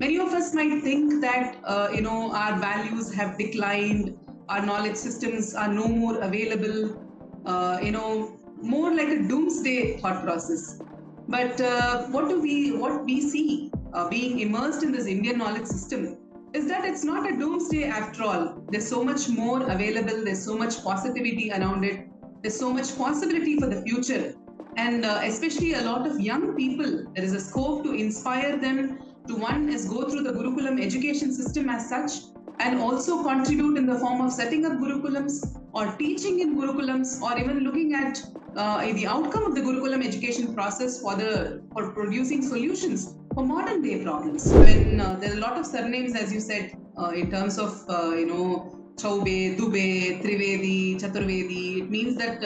Many of us might think that our values have declined, our knowledge systems are no more available, more like a doomsday thought process. But what we see being immersed in this Indian knowledge system is that it's not a doomsday after all. There's so much more available. There's so much positivity around it. There's so much possibility for the future, and especially a lot of young people. There is a scope to inspire them to one is go through the Gurukulam education system as such, and also contribute in the form of setting up Gurukulams or teaching in Gurukulams, or even looking at the outcome of the Gurukulam education process for producing solutions for modern day problems. When there are a lot of surnames, as you said, in terms of Chaube, Dube, Trivedi, Chaturvedi, it means that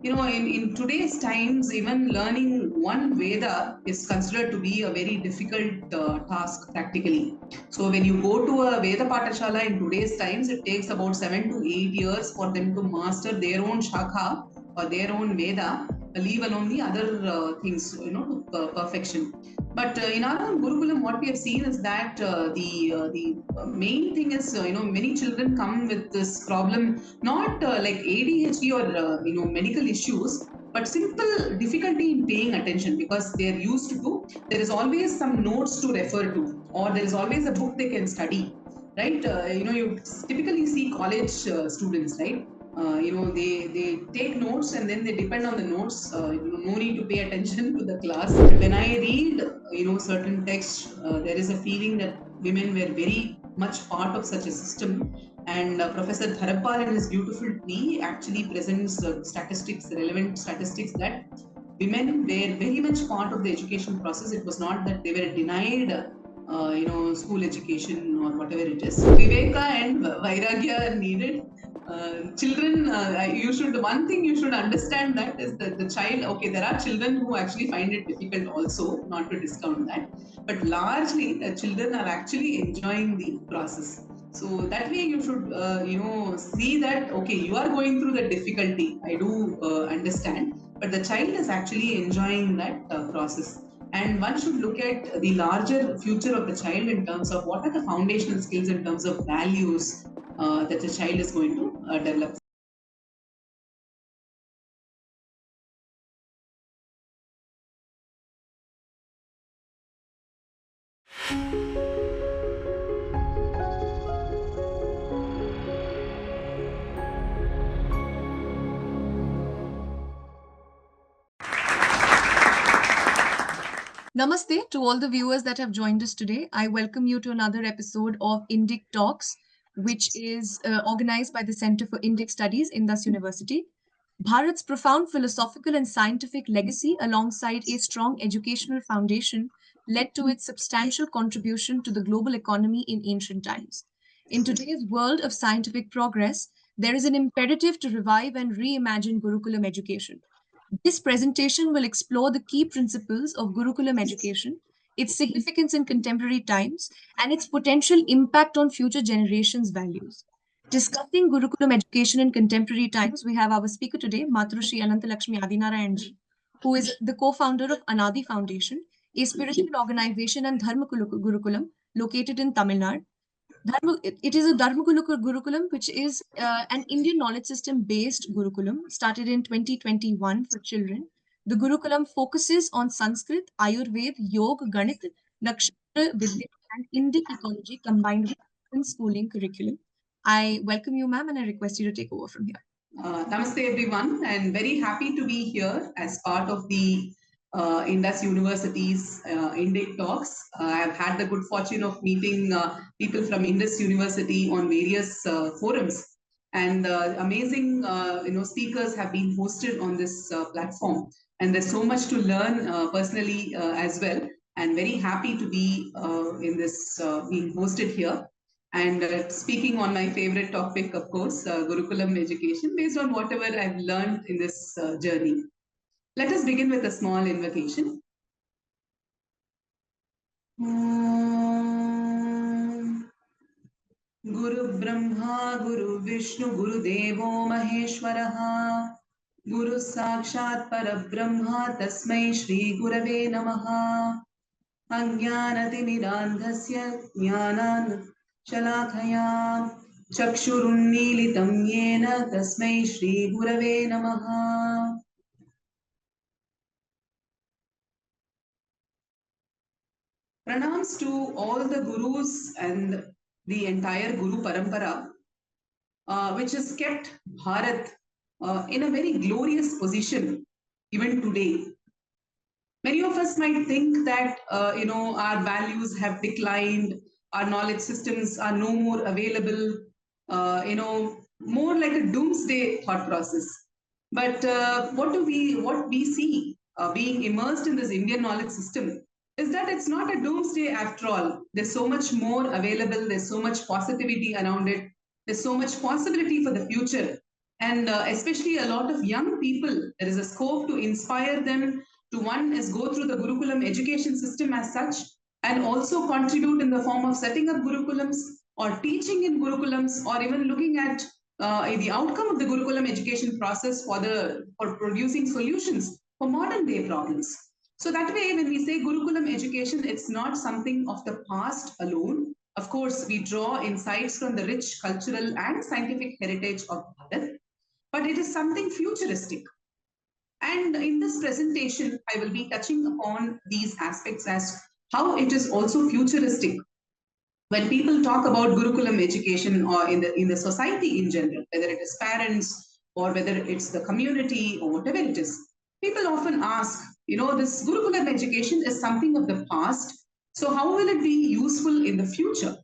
in today's times, even learning one Veda is considered to be a very difficult task practically. So when you go to a Veda Patashala in today's times, it takes about 7 to 8 years for them to master their own Shakha or their own Veda, leave alone the other things, to perfection. But in our own Gurukulam, what we have seen is that the main thing is, many children come with this problem, not like ADHD or medical issues, but simple difficulty in paying attention because they are used to. There is always some notes to refer to, or there is always a book they can study, right? You typically see college students, right? They take notes and then they depend on the notes. No need to pay attention to the class. When I read certain texts, there is a feeling that women were very much part of such a system. And Professor Tharapal in his beautiful plea actually presents statistics, relevant statistics, that women were very much part of the education process. It was not that they were denied school education or whatever it is. Viveka and Vairagya are needed. Children, one thing you should understand that is that the child, okay, there are children who actually find it difficult also, not to discount that, but largely the children are actually enjoying the process. So that way you should, see that, okay, you are going through the difficulty. I do understand, but the child is actually enjoying that process. And one should look at the larger future of the child in terms of what are the foundational skills in terms of values that the child is going to develop. Namaste to all the viewers that have joined us today. I welcome you to another episode of Indic Talks, which is organized by the Center for Indic Studies, Indus University. Bharat's profound philosophical and scientific legacy, alongside a strong educational foundation, led to its substantial contribution to the global economy in ancient times. In today's world of scientific progress, there is an imperative to revive and reimagine Gurukulam education. This presentation will explore the key principles of Gurukulam education, its significance in contemporary times, and its potential impact on future generations' values. Discussing Gurukulam education in contemporary times, we have our speaker today, Matrushree Ananthalakshmi Adinarayanji, who is the co-founder of Anadi Foundation, a spiritual organization and Dharma Gurukulam located in Tamil Nadu. It is a Dharma Gurukulam, which is an Indian knowledge system based Gurukulam started in 2021 for children. The Gurukulam focuses on Sanskrit, Ayurveda, Yoga, Ganit, Nakshatra, Vidya, and Indic ecology combined with schooling curriculum. I welcome you, ma'am, and I request you to take over from here. Namaste, everyone, and very happy to be here as part of the Indus University's Indic Talks. I've had the good fortune of meeting people from Indus University on various forums, and amazing speakers have been hosted on this platform. And there's so much to learn personally as well. And very happy to be in this being hosted here. And speaking on my favorite topic, of course, Gurukulam education, based on whatever I've learned in this journey. Let us begin with a small invocation. Guru Brahma, Guru Vishnu, Guru Devo Maheshwaraha, Guru Sakshat Parabrahma, Tasmai Shri Gurave Namaha. अज्ञानतिमिरान्धस्य ज्ञानान् शलाखया चक्षुरुन्मीलितं येन तस्मै श्रीगुरवे नमः। Pranams to all the gurus and the entire Guru Parampara, which has kept Bharat in a very glorious position even today. Many of us might think that our values have declined, our knowledge systems are no more available, more like a doomsday thought process. But what we see being immersed in this Indian knowledge system is that it's not a doomsday after all. There's so much more available. There's so much positivity around it. There's so much possibility for the future, and especially a lot of young people. There is a scope to inspire them to one is go through the Gurukulam education system as such, and also contribute in the form of setting up Gurukulams or teaching in Gurukulams, or even looking at the outcome of the Gurukulam education process for producing solutions for modern day problems. So that way, when we say Gurukulam education, it's not something of the past alone. Of course, we draw insights from the rich cultural and scientific heritage of Bharat, but it is something futuristic. And in this presentation, I will be touching upon these aspects as how it is also futuristic. When people talk about Gurukulam education or in the society in general, whether it is parents or whether it's the community or whatever it is, people often ask, this Gurukulam education is something of the past. So how will it be useful in the future?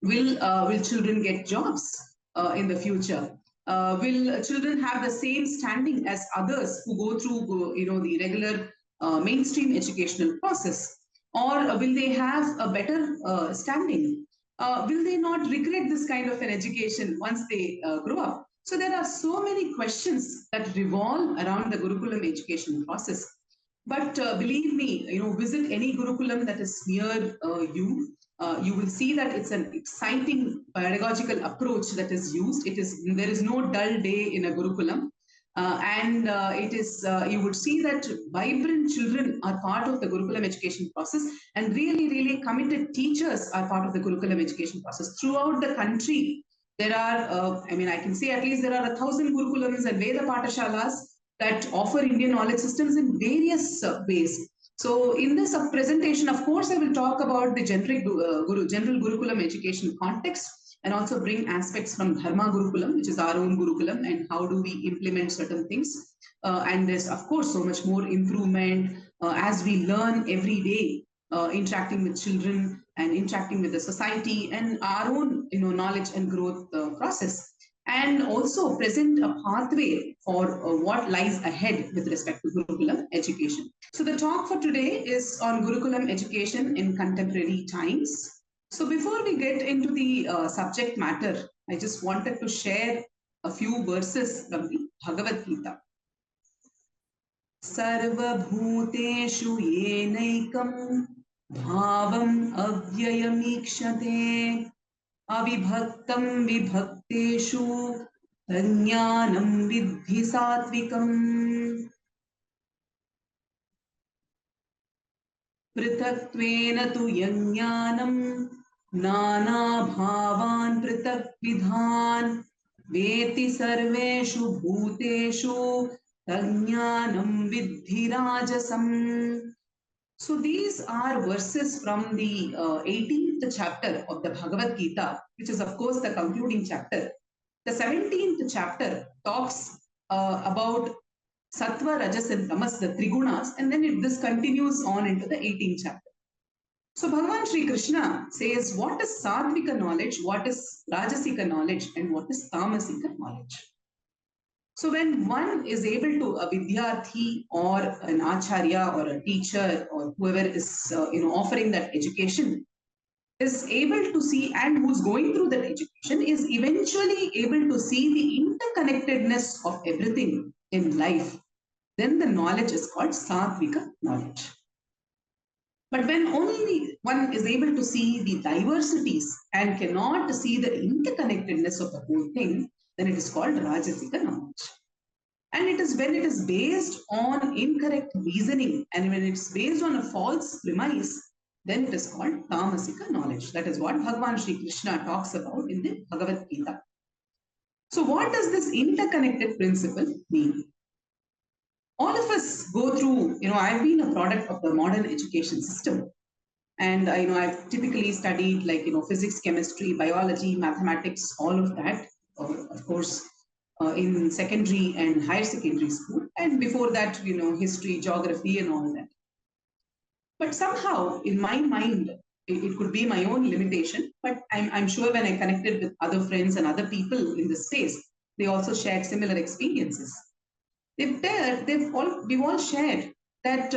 Will children get jobs in the future? Will children have the same standing as others who go through the regular mainstream educational process, or will they have a better standing? Will they not regret this kind of an education once they grow up? So there are so many questions that revolve around the Gurukulam education process. But believe me, visit any Gurukulam that is near you. You will see that it's an exciting pedagogical approach that is used. There is no dull day in a Gurukulam, and it is you would see that vibrant children are part of the Gurukulam education process, and really committed teachers are part of the Gurukulam education process throughout the country. There are, I can say at least there are 1,000 Gurukulams and Veda Patashalas that offer Indian knowledge systems in various ways. So in this presentation, of course, I will talk about the general Gurukulam education context, and also bring aspects from Dharma Gurukulam, which is our own Gurukulam, and how do we implement certain things. And there's, of course, so much more improvement as we learn every day, interacting with children and interacting with the society and our own knowledge and growth process, and also present a pathway for what lies ahead with respect to Gurukulam education. So the talk for today is on Gurukulam education in contemporary times. So before we get into the subject matter, I just wanted to share a few verses from the Bhagavad Gita. सर्वभूतेषु येनैकं भावम् अव्ययमीक्षते अविभक्तं विभक्तेषु तज्ज्ञानं विद्धि सात्विकम् पृथक्त्वेन तु यज्ञानं नानाभावान् पृथक्विधान् वेति सर्वेषु भूतेषु तज्ज्ञानं विद्धि राजसम्. So these are verses from the 18th chapter of the Bhagavad Gita, which is of course the concluding chapter. The 17th chapter talks about Sattva, Rajas and Tamas, the Trigunas, and then this continues on into the 18th chapter. So Bhagavan Sri Krishna says what is Sattvika knowledge, what is Rajasika knowledge, and what is Tamasika knowledge. So when one is able to, a Vidyarthi or an Acharya or a teacher or whoever is offering that education, is able to see, and who's going through that education is eventually able to see the interconnectedness of everything in life, then the knowledge is called Sattvika knowledge. But when only one is able to see the diversities and cannot see the interconnectedness of the whole thing, then it is called Rajasika knowledge. And it is when it is based on incorrect reasoning and when it's based on a false premise, then it is called tamasika knowledge. That is what Bhagavan Sri Krishna talks about in the Bhagavad Gita. So what does this interconnected principle mean? All of us go through, I've been a product of the modern education system. And I've typically studied like, physics, chemistry, biology, mathematics, all of that, of course, in secondary and higher secondary school. And before that, history, geography, and all that. But somehow, in my mind, it could be my own limitation, but I'm sure when I connected with other friends and other people in the space, they also shared similar experiences. We've all shared that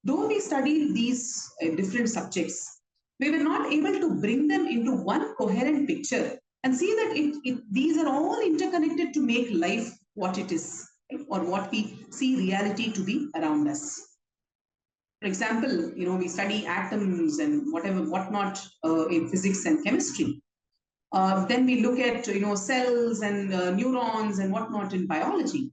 though we studied these different subjects, we were not able to bring them into one coherent picture and see that these are all interconnected to make life what it is, right? Or what we see reality to be around us. For example, we study atoms and whatnot in physics and chemistry. Then we look at cells and neurons and whatnot in biology.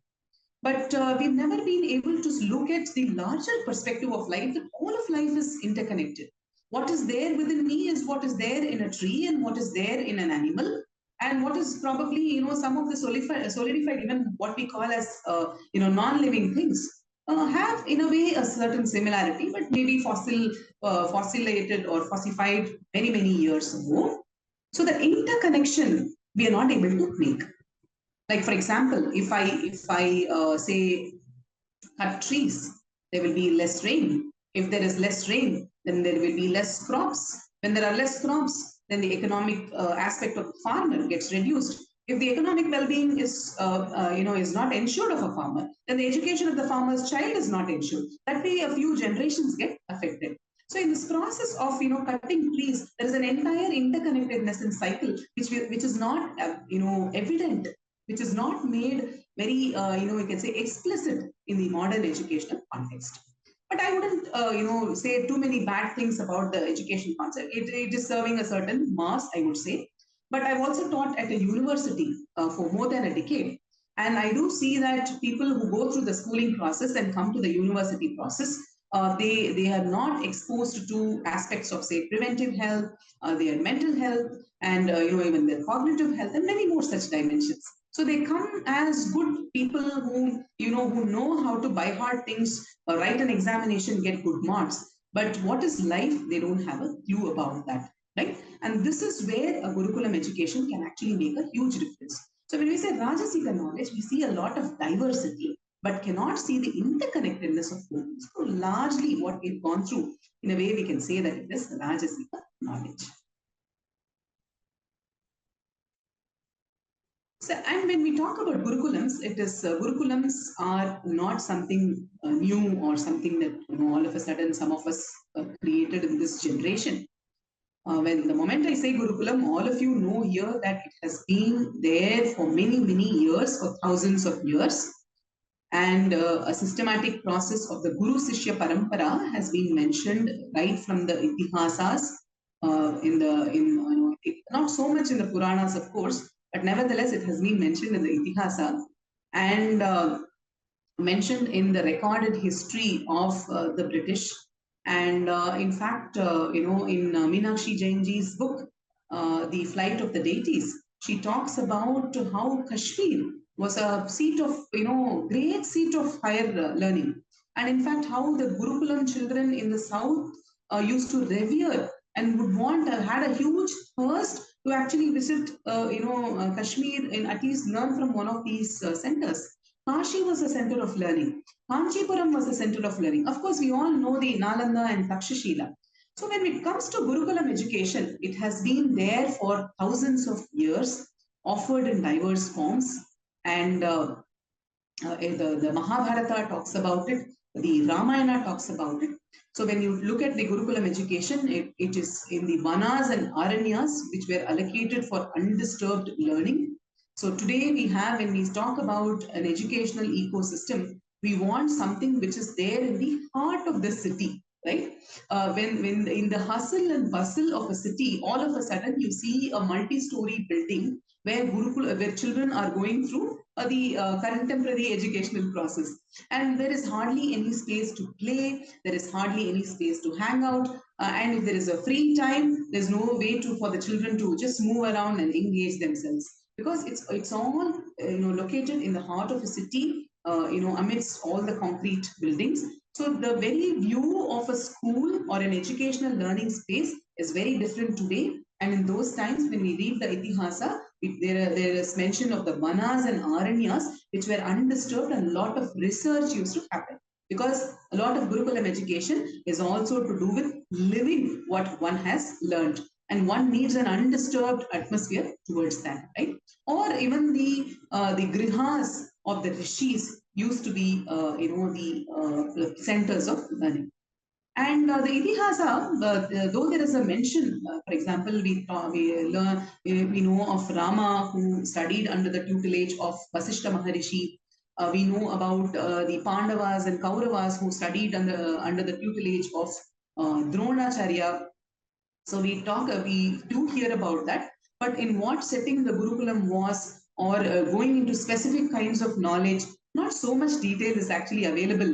But we've never been able to look at the larger perspective of life, that all of life is interconnected. What is there within me is what is there in a tree and what is there in an animal. And what is probably, some of the solidified, even what we call as, non-living things, have in a way a certain similarity, but maybe fossilated or fossified many, many years ago. So the interconnection we are not able to make. Like for example, if I say cut trees, there will be less rain. If there is less rain, then there will be less crops. When there are less crops, then the economic aspect of the farmer gets reduced. If the economic well-being is not ensured of a farmer, then the education of the farmer's child is not ensured. That way, a few generations get affected. So in this process of cutting trees, there is an entire interconnectedness in cycle which is not evident, which is not made very we can say explicit in the modern educational context. But I wouldn't say too many bad things about the education concept. It is serving a certain mass, I would say. But I've also taught at a university for more than a decade. And I do see that people who go through the schooling process and come to the university process, they are not exposed to aspects of, say, preventive health, their mental health, and even their cognitive health, and many more such dimensions. So they come as good people who know how to by heart things, write an examination, get good marks. But what is life? They don't have a clue about that, right? And this is where a Gurukulam education can actually make a huge difference. So when we say Rajasika knowledge, we see a lot of diversity, but cannot see the interconnectedness of Gurukulam. So largely what we've gone through, in a way we can say that it is Rajasika knowledge. So, and when we talk about Gurukulams, it is Gurukulams are not something new or something that all of a sudden some of us created in this generation. When the moment I say Gurukulam, all of you know here that it has been there for many, many years, for thousands of years. And a systematic process of the Guru Sishya Parampara has been mentioned right from the Itihasas, not so much in the Puranas, of course, but nevertheless it has been mentioned in the Itihasa and mentioned in the recorded history of the British. And in fact, in Meenakshi Jainji's book, The Flight of the Deities, she talks about how Kashmir was a seat of, great seat of higher learning. And in fact, how the Gurukulam children in the south used to revere and would had a huge thirst to actually visit, Kashmir and at least learn from one of these centers. Kashi was a center of learning. Kanchipuram was a center of learning. Of course, we all know the Nalanda and Takshashila. So when it comes to Gurukulam education, it has been there for thousands of years, offered in diverse forms. And the Mahabharata talks about it, the Ramayana talks about it. So when you look at the Gurukulam education, it is in the Vanas and Aranyas, which were allocated for undisturbed learning. So today we have, when we talk about an educational ecosystem, we want something which is there in the heart of the city, right? When in the hustle and bustle of a city, all of a sudden you see a multi-story building where children are going through the contemporary educational process. And there is hardly any space to play, there is hardly any space to hang out. And if there is a free time, there's no way for the children to just move around and engage themselves, because it's all located in the heart of a city, amidst all the concrete buildings. So the very view of a school or an educational learning space is very different today. And in those times, when we read the Itihasa, there is mention of the Vanas and Aranyas, which were undisturbed, and a lot of research used to happen. Because a lot of Gurukulam education is also to do with living what one has learned. And one needs an undisturbed atmosphere towards that, right? Or even the grihas of the rishis used to be, the centers of learning. And the Itihasa, though there is a mention, for example, we know of Rama, who studied under the tutelage of Vasishta Maharishi. We know about the Pandavas and Kauravas, who studied under the tutelage of Dronacharya. So we do hear about that. But in what setting the Gurukulam was, or going into specific kinds of knowledge, not so much detail is actually available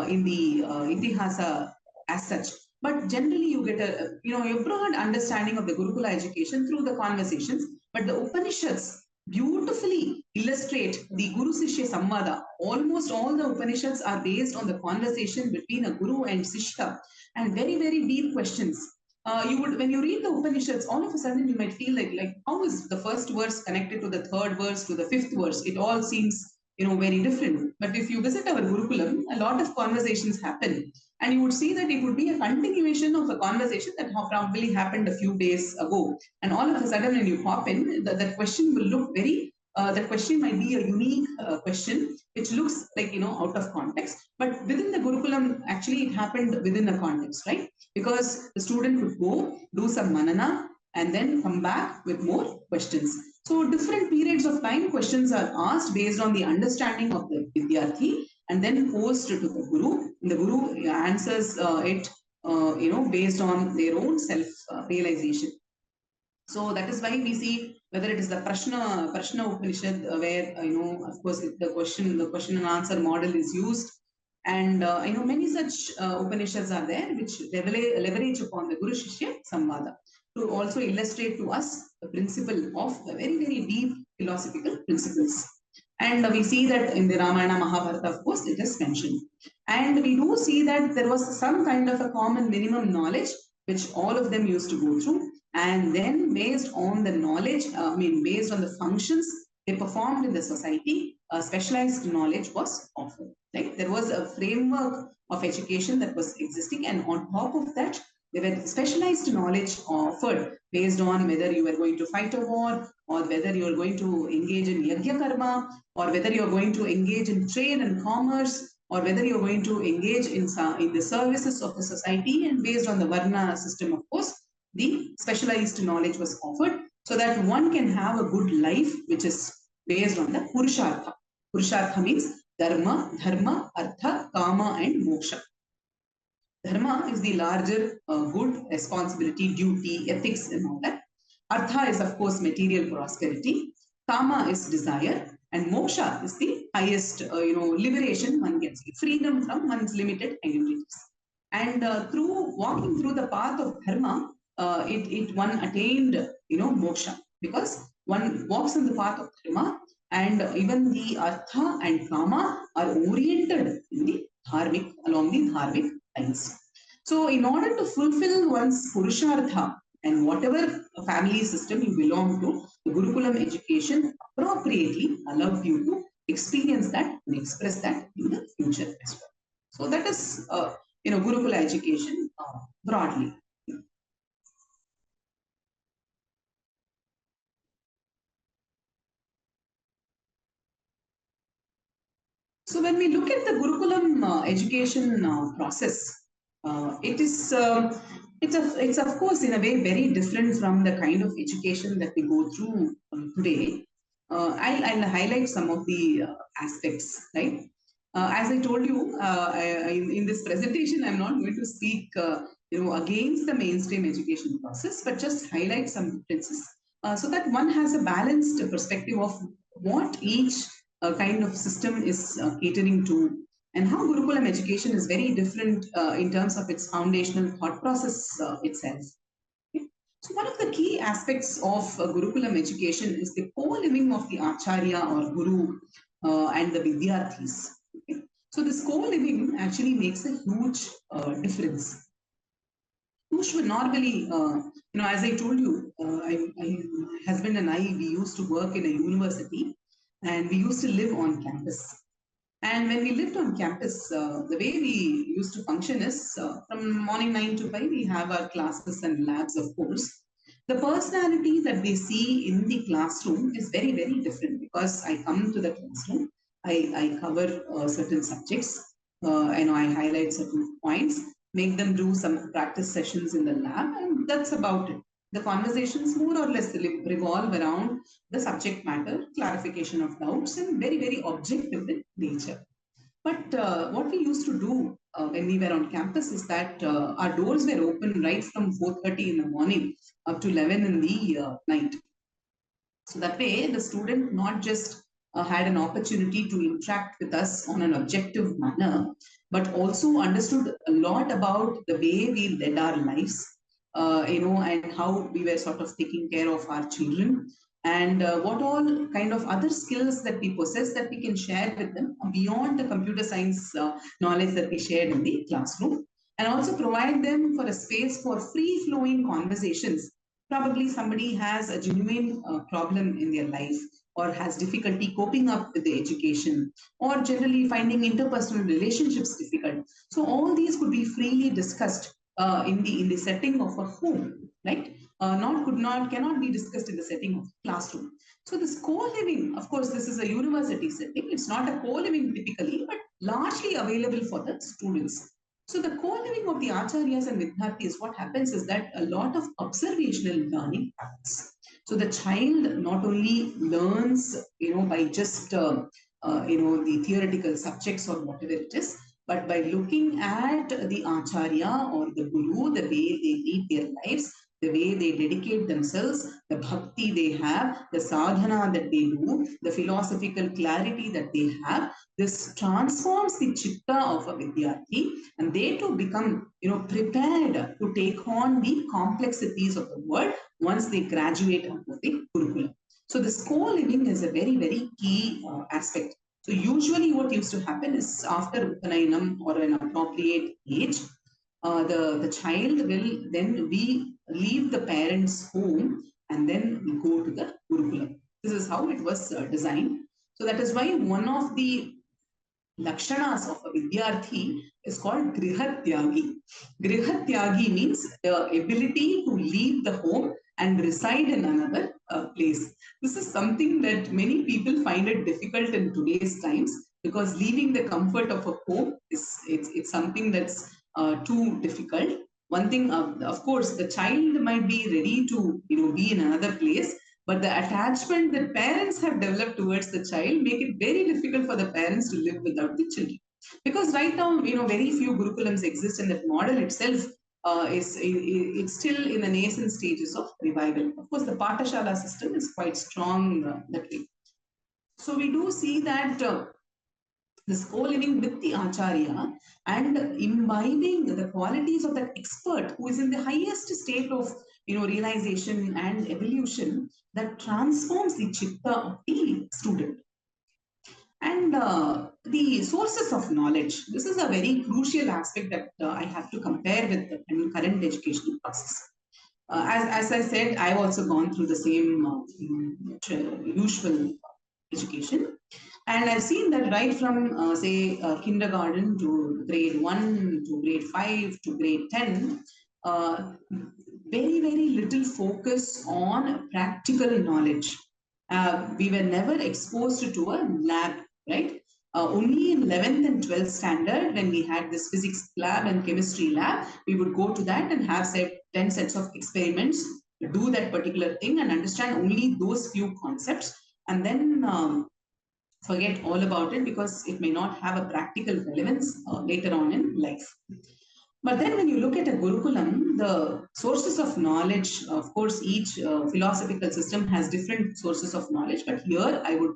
in the Itihasa as such. But generally, you get a broad understanding of the Gurukula education through the conversations. But the Upanishads beautifully illustrate the Guru Sishya Samvada. Almost all the Upanishads are based on the conversation between a Guru and Sishya, and very, very deep questions. When you read the Upanishads, all of a sudden you might feel like how is the first verse connected to the third verse to the fifth verse? It all seems very different. But if you visit our Gurukulam, a lot of conversations happen, and you would see that it would be a continuation of a conversation that probably happened a few days ago. And all of a sudden, when you pop in, that question will look very. That question might be a unique question, which looks like out of context. But within the Gurukulam, actually, it happened within a context, right? Because the student would go do some manana and then come back with more questions. So different periods of time, questions are asked based on the understanding of the Vidyarthi, and then posed to the Guru. And the Guru answers it, based on their own self-realization. So that is why we see whether it is the Prashna Upanishad, where of course the question and answer model is used, and many such Upanishads are there which leverage upon the Guru Shishya Samvada to also illustrate to us the principle of the very, very deep philosophical principles. And we see that in the Ramayana Mahabharata, of course, it is mentioned. And we do see that there was some kind of a common minimum knowledge which all of them used to go through. And then based on the knowledge, based on the functions they performed in the society, specialized knowledge was offered. Right? There was a framework of education that was existing, and on top of that, there were specialized knowledge offered based on whether you were going to fight a war, or whether you are going to engage in yajna karma, or whether you are going to engage in trade and commerce, or whether you're going to engage in the services of the society. And based on the Varna system, of course, the specialized knowledge was offered so that one can have a good life, which is based on the Purushartha. Purushartha means Dharma, Artha, Kama, and Moksha. Dharma is the larger good, responsibility, duty, ethics, and all that. Artha is, of course, material prosperity. Kama is desire. And moksha is the highest, liberation one gets, freedom from one's limited identities. And through walking through the path of dharma, one attained, moksha, because one walks on the path of dharma, and even the artha and kama are oriented in the dharmic, along the dharmic lines. So, in order to fulfill one's purushartha, and whatever family system you belong to, the Gurukulam education appropriately allows you to experience that and express that in the future as well. So that is, Gurukula education broadly. So when we look at the Gurukulam education process, it's of course in a way very different from the kind of education that we go through today. I'll highlight some of the aspects, right? As I told you in this presentation, I'm not going to speak against the mainstream education process, but just highlight some differences so that one has a balanced perspective of what each kind of system is catering to, and how Gurukulam education is very different in terms of its foundational thought process itself. So one of the key aspects of Gurukulam education is the co-living of the Acharya or Guru and the Vidyarthis. Okay? So this co-living actually makes a huge difference. Usually, normally, as I told you, my husband and I, we used to work in a university and we used to live on campus. And when we lived on campus, the way we used to function is from morning 9 to 5, we have our classes and labs, of course. The personality that they see in the classroom is very, very different because I come to the classroom, I cover certain subjects, I highlight certain points, make them do some practice sessions in the lab, and that's about it. The conversations more or less revolve around the subject matter, clarification of doubts, and very, very objective in nature. But what we used to do when we were on campus is that our doors were open right from 4:30 in the morning up to 11 in the night. So that way, the student not just had an opportunity to interact with us on an objective manner, but also understood a lot about the way we led our lives, and how we were sort of taking care of our children, and what all kind of other skills that we possess that we can share with them beyond the computer science knowledge that we shared in the classroom, and also provide them for a space for free flowing conversations. Probably somebody has a genuine problem in their life or has difficulty coping up with the education or generally finding interpersonal relationships difficult. So all these could be freely discussed in the setting of a home, right? Cannot be discussed in the setting of classroom. So this co-living, of course, this is a university setting. It's not a co-living typically, but largely available for the students. So the co-living of the acharyas and vidyarthis, what happens is that a lot of observational learning happens. So the child not only learns, by just the theoretical subjects or whatever it is, but by looking at the acharya or the guru, the way they lead their lives, the way they dedicate themselves, the bhakti they have, the sadhana that they do, the philosophical clarity that they have, this transforms the chitta of a vidyarthi, and they too become, prepared to take on the complexities of the world once they graduate out of the Gurukulam. So this co-living is a very, very key aspect. So usually what used to happen is after Upanayanam or an appropriate age, the child will then leave the parents' home and then go to the Gurukulam. This is how it was designed. So that is why one of the lakshanas of a vidyarthi is called grihatyagi. Grihatyagi means the ability to leave the home and reside in another place. This is something that many people find it difficult in today's times because leaving the comfort of a home it's something that's too difficult. One thing, of course, the child might be ready to be in another place, but the attachment that parents have developed towards the child make it very difficult for the parents to live without the children. Because right now, very few Gurukulams exist, and that model itself it's still in the nascent stages of revival. Of course, the Pathashala system is quite strong that way. So we do see that this co-living with the acharya and imbibing the qualities of that expert who is in the highest state of realization and evolution that transforms the chitta of the student. And the sources of knowledge. This is a very crucial aspect that I have to compare with the current educational process. As I said, I've also gone through the same usual education. And I've seen that right from, kindergarten to grade 1, to grade 5, to grade 10, very, very little focus on practical knowledge. We were never exposed to a lab, right? Only in 11th and 12th standard, when we had this physics lab and chemistry lab, we would go to that and have, say, 10 sets of experiments, do that particular thing and understand only those few concepts, and then forget all about it because it may not have a practical relevance later on in life. But then when you look at a Gurukulam, the sources of knowledge, of course, each philosophical system has different sources of knowledge. But here I would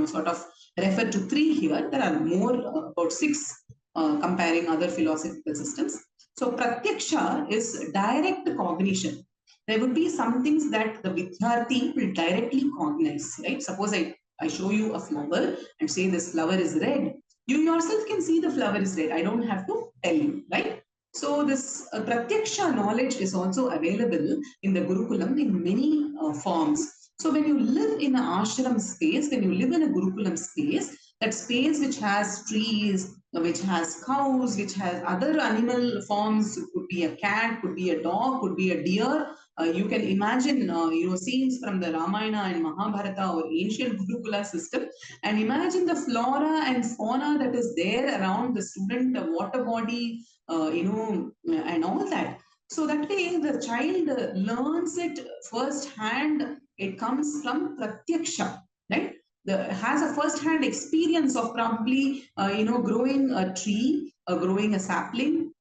sort of refer to 3 here. There are more, about 6, comparing other philosophical systems. So pratyaksha is direct cognition. There would be some things that the Vidyarthi will directly cognize, right? Suppose I show you a flower and say this flower is red. You yourself can see the flower is red. I don't have to tell you, right? So this pratyaksha knowledge is also available in the Gurukulam in many forms. So when you live in an ashram space, when you live in a Gurukulam space, that space which has trees, which has cows, which has other animal forms, could be a cat, could be a dog, could be a deer. You can imagine, scenes from the Ramayana and Mahabharata or ancient Gurukula system, and imagine the flora and fauna that is there around the student, the water body, and all that. So that way the child learns it first hand. It comes from pratyaksha, right? Has a first hand experience of probably, growing a tree, growing a sapling,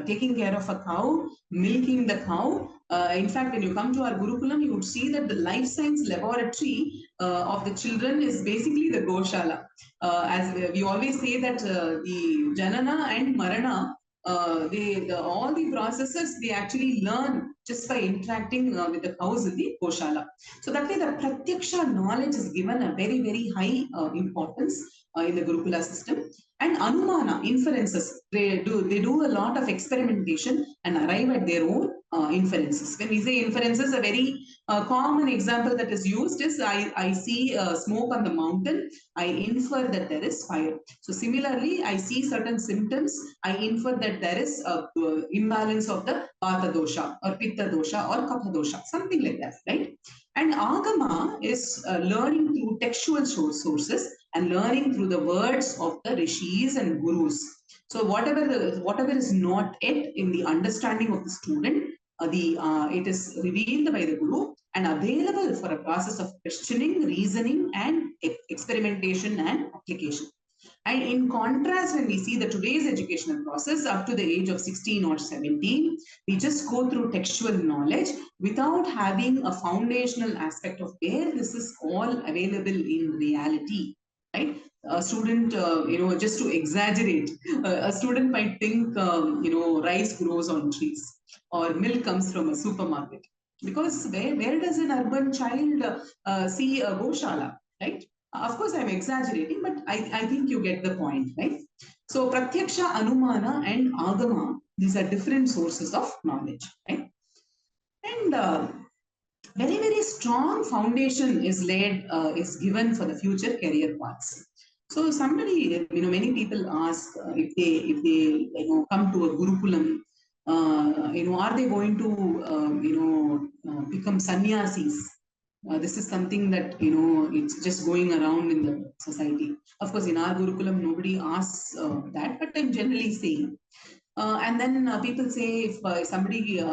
taking care of a cow, milking the cow. In fact, when you come to our Gurukulam, you would see that the life science laboratory of the children is basically the Goshala. As we always say that the Janana and Marana, all the processes, they actually learn just by interacting with the cows in the Goshala. So that way the Pratyaksha knowledge is given a very, very high importance in the Gurukula system. And Anumana, inferences, they do a lot of experimentation and arrive at their own inferences. When we say inferences, a very common example that is used is I see smoke on the mountain, I infer that there is fire. So similarly, I see certain symptoms, I infer that there is imbalance of the Vata dosha or Pitta dosha or Kapha dosha, something like that, right? And Agama is learning through textual sources and learning through the words of the rishis and gurus. So whatever is not yet in the understanding of the student, it is revealed by the guru and available for a process of questioning, reasoning, and experimentation and application. And in contrast, when we see the today's educational process up to the age of 16 or 17, we just go through textual knowledge without having a foundational aspect of where this is all available in reality, right? A student, just to exaggerate, a student might think, rice grows on trees or milk comes from a supermarket. Because where does an urban child see a Goshala, right? Of course, I'm exaggerating, but I think you get the point, right? So, Pratyaksha, Anumana, and Agama, these are different sources of knowledge, right? And very, very strong foundation is is given for the future career paths. So, many people ask if they, come to a Gurukulam, are they going to, become sannyasis? This is something that, it's just going around in the society. Of course, in our Gurukulam, nobody asks that, but I'm generally saying. And then people say if somebody,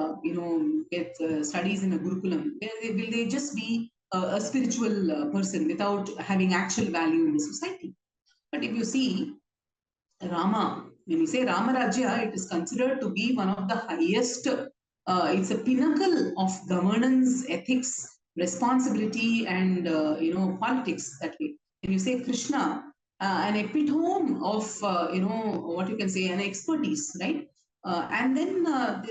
gets studies in a Gurukulam, will they just be a spiritual person without having actual value in the society? But if you see, Rama, when we say Ramarajya, it is considered to be one of the highest, it's a pinnacle of governance, ethics, responsibility, and, politics that way. When you say Krishna, an epitome of, what you can say, an expertise, right? And then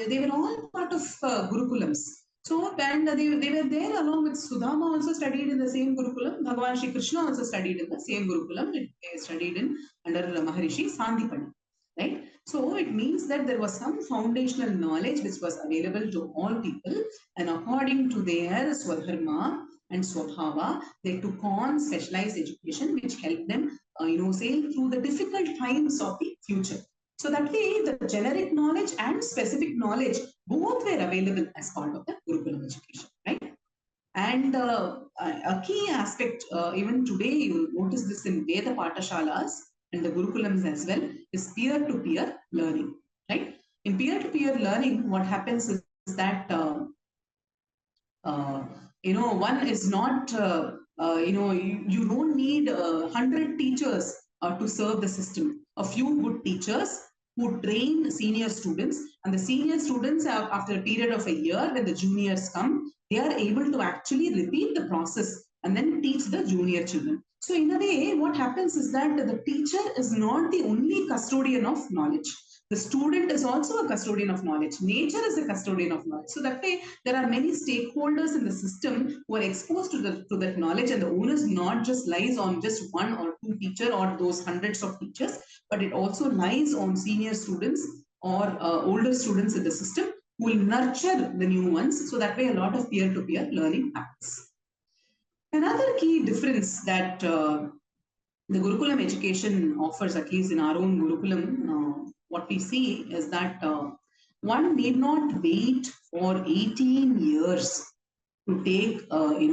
they were all part of Gurukulams. So, and they were there along with Sudama also studied in the same Gurukulam. Bhagavan Shri Krishna also studied in the same Gurukulam. They studied in under Maharishi Sandipani, right? So it means that there was some foundational knowledge which was available to all people, and according to their Swadharma and Swabhava, they took on specialized education which helped them, sail through the difficult times of the future. So that way, the generic knowledge and specific knowledge both were available as part of the Gurukulam education, right? And a key aspect, even today, you notice this in Veda Patashalas and the Gurukulams as well, is peer-to-peer learning, right? In peer-to-peer learning, what happens is that, one is not, you don't need 100 teachers to serve the system. A few good teachers who train senior students, and the senior students, after a period of a year, when the juniors come, they are able to actually repeat the process and then teach the junior children. So in a way, what happens is that the teacher is not the only custodian of knowledge. The student is also a custodian of knowledge. Nature is a custodian of knowledge. So that way, there are many stakeholders in the system who are exposed to that knowledge, and the onus not just lies on just one or two teacher or those hundreds of teachers, but it also lies on senior students or older students in the system who will nurture the new ones. So that way, a lot of peer-to-peer learning happens. Another key difference that the Gurukulam education offers, at least in our own Gurukulam, what we see is that one need not wait for 18 years to take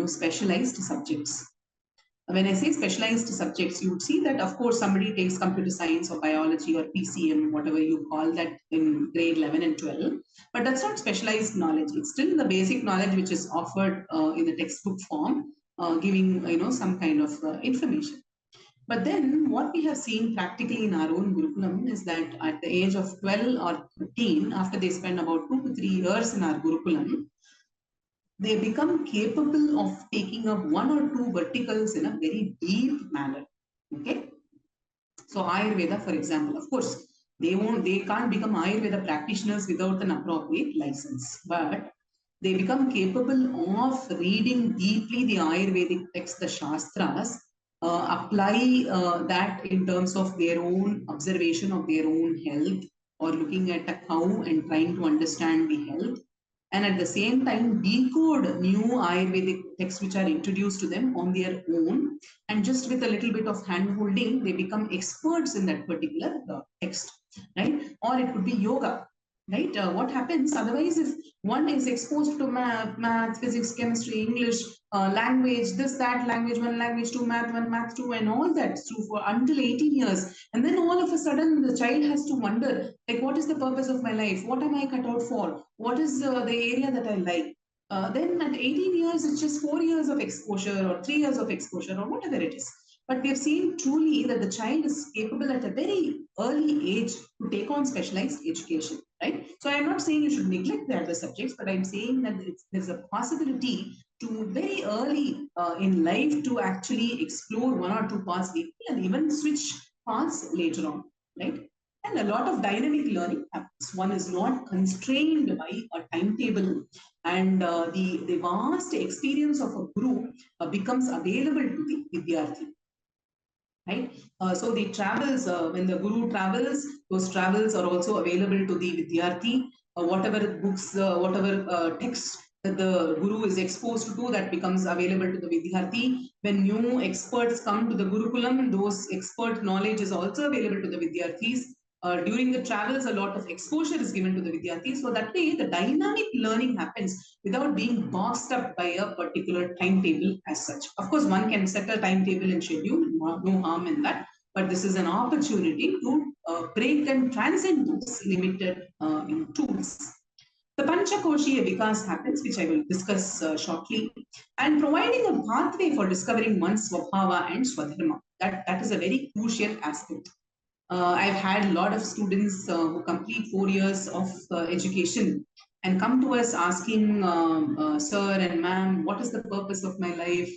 specialized subjects. When I say specialized subjects, you would see that, of course, somebody takes computer science or biology or PCM, whatever you call that, in grade 11 and 12. But that's not specialized knowledge. It's still the basic knowledge which is offered in the textbook form, giving some kind of information. But then what we have seen practically in our own Gurukulam is that at the age of 12 or 13, after they spend about 2 to 3 years in our Gurukulam, they become capable of taking up one or two verticals in a very deep manner. Okay. So Ayurveda, for example, of course, they can't become Ayurveda practitioners without an appropriate license, but they become capable of reading deeply the Ayurvedic text, the Shastras, apply that in terms of their own observation of their own health, or looking at a cow and trying to understand the health, and at the same time decode new Ayurvedic texts which are introduced to them on their own, and just with a little bit of hand holding, they become experts in that particular text, right? Or it could be yoga, right? What happens otherwise if one is exposed to math, physics, chemistry, English, language, this, that, language 1, language 2, math 1, math 2, and all that through for until 18 years. And then all of a sudden the child has to wonder, like, what is the purpose of my life? What am I cut out for? What is the area that I like? Then at 18 years, it's just 4 years of exposure or 3 years of exposure or whatever it is. But we've seen truly that the child is capable at a very early age to take on specialized education, right? So I'm not saying you should neglect the other subjects, but I'm saying that there's a possibility to very early in life to actually explore one or two paths deeply and even switch paths later on, right? And a lot of dynamic learning happens. One is not constrained by a timetable, and the vast experience of a group becomes available to the Vidyarthi, right? So the travels, when the guru travels, those travels are also available to the Vidyarthi. Whatever books, whatever text that the guru is exposed to, that becomes available to the Vidyarthi. When new experts come to the Gurukulam, those expert knowledge is also available to the Vidyarthis. During the travels, a lot of exposure is given to the Vidyarthis. So that way, the dynamic learning happens without being boxed up by a particular timetable as such. Of course, one can set a timetable and schedule, no harm in that. But this is an opportunity to break and transcend those limited tools. The Panchakoshiya Vikas happens, which I will discuss shortly, and providing a pathway for discovering one's Swabhava and Swadharma. That is a very crucial aspect. I've had a lot of students who complete 4 years of education and come to us asking, sir and ma'am, what is the purpose of my life?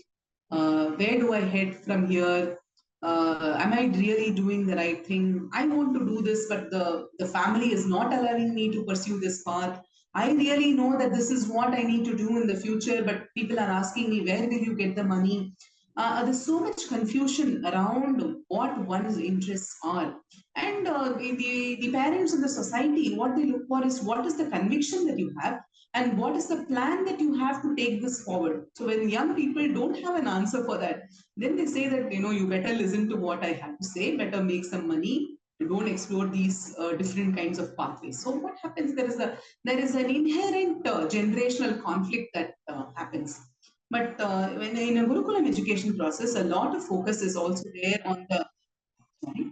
Where do I head from here? Am I really doing the right thing? I want to do this, but the family is not allowing me to pursue this path. I really know that this is what I need to do in the future, but people are asking me, where will you get the money? There's so much confusion around what one's interests are. And the parents in the society, what they look for is what is the conviction that you have and what is the plan that you have to take this forward. So when young people don't have an answer for that, then they say that, you better listen to what I have to say, better make some money. You don't explore these different kinds of pathways. So what happens? There is an inherent generational conflict that happens. But when in a Gurukulam education process, a lot of focus is also there on the sorry,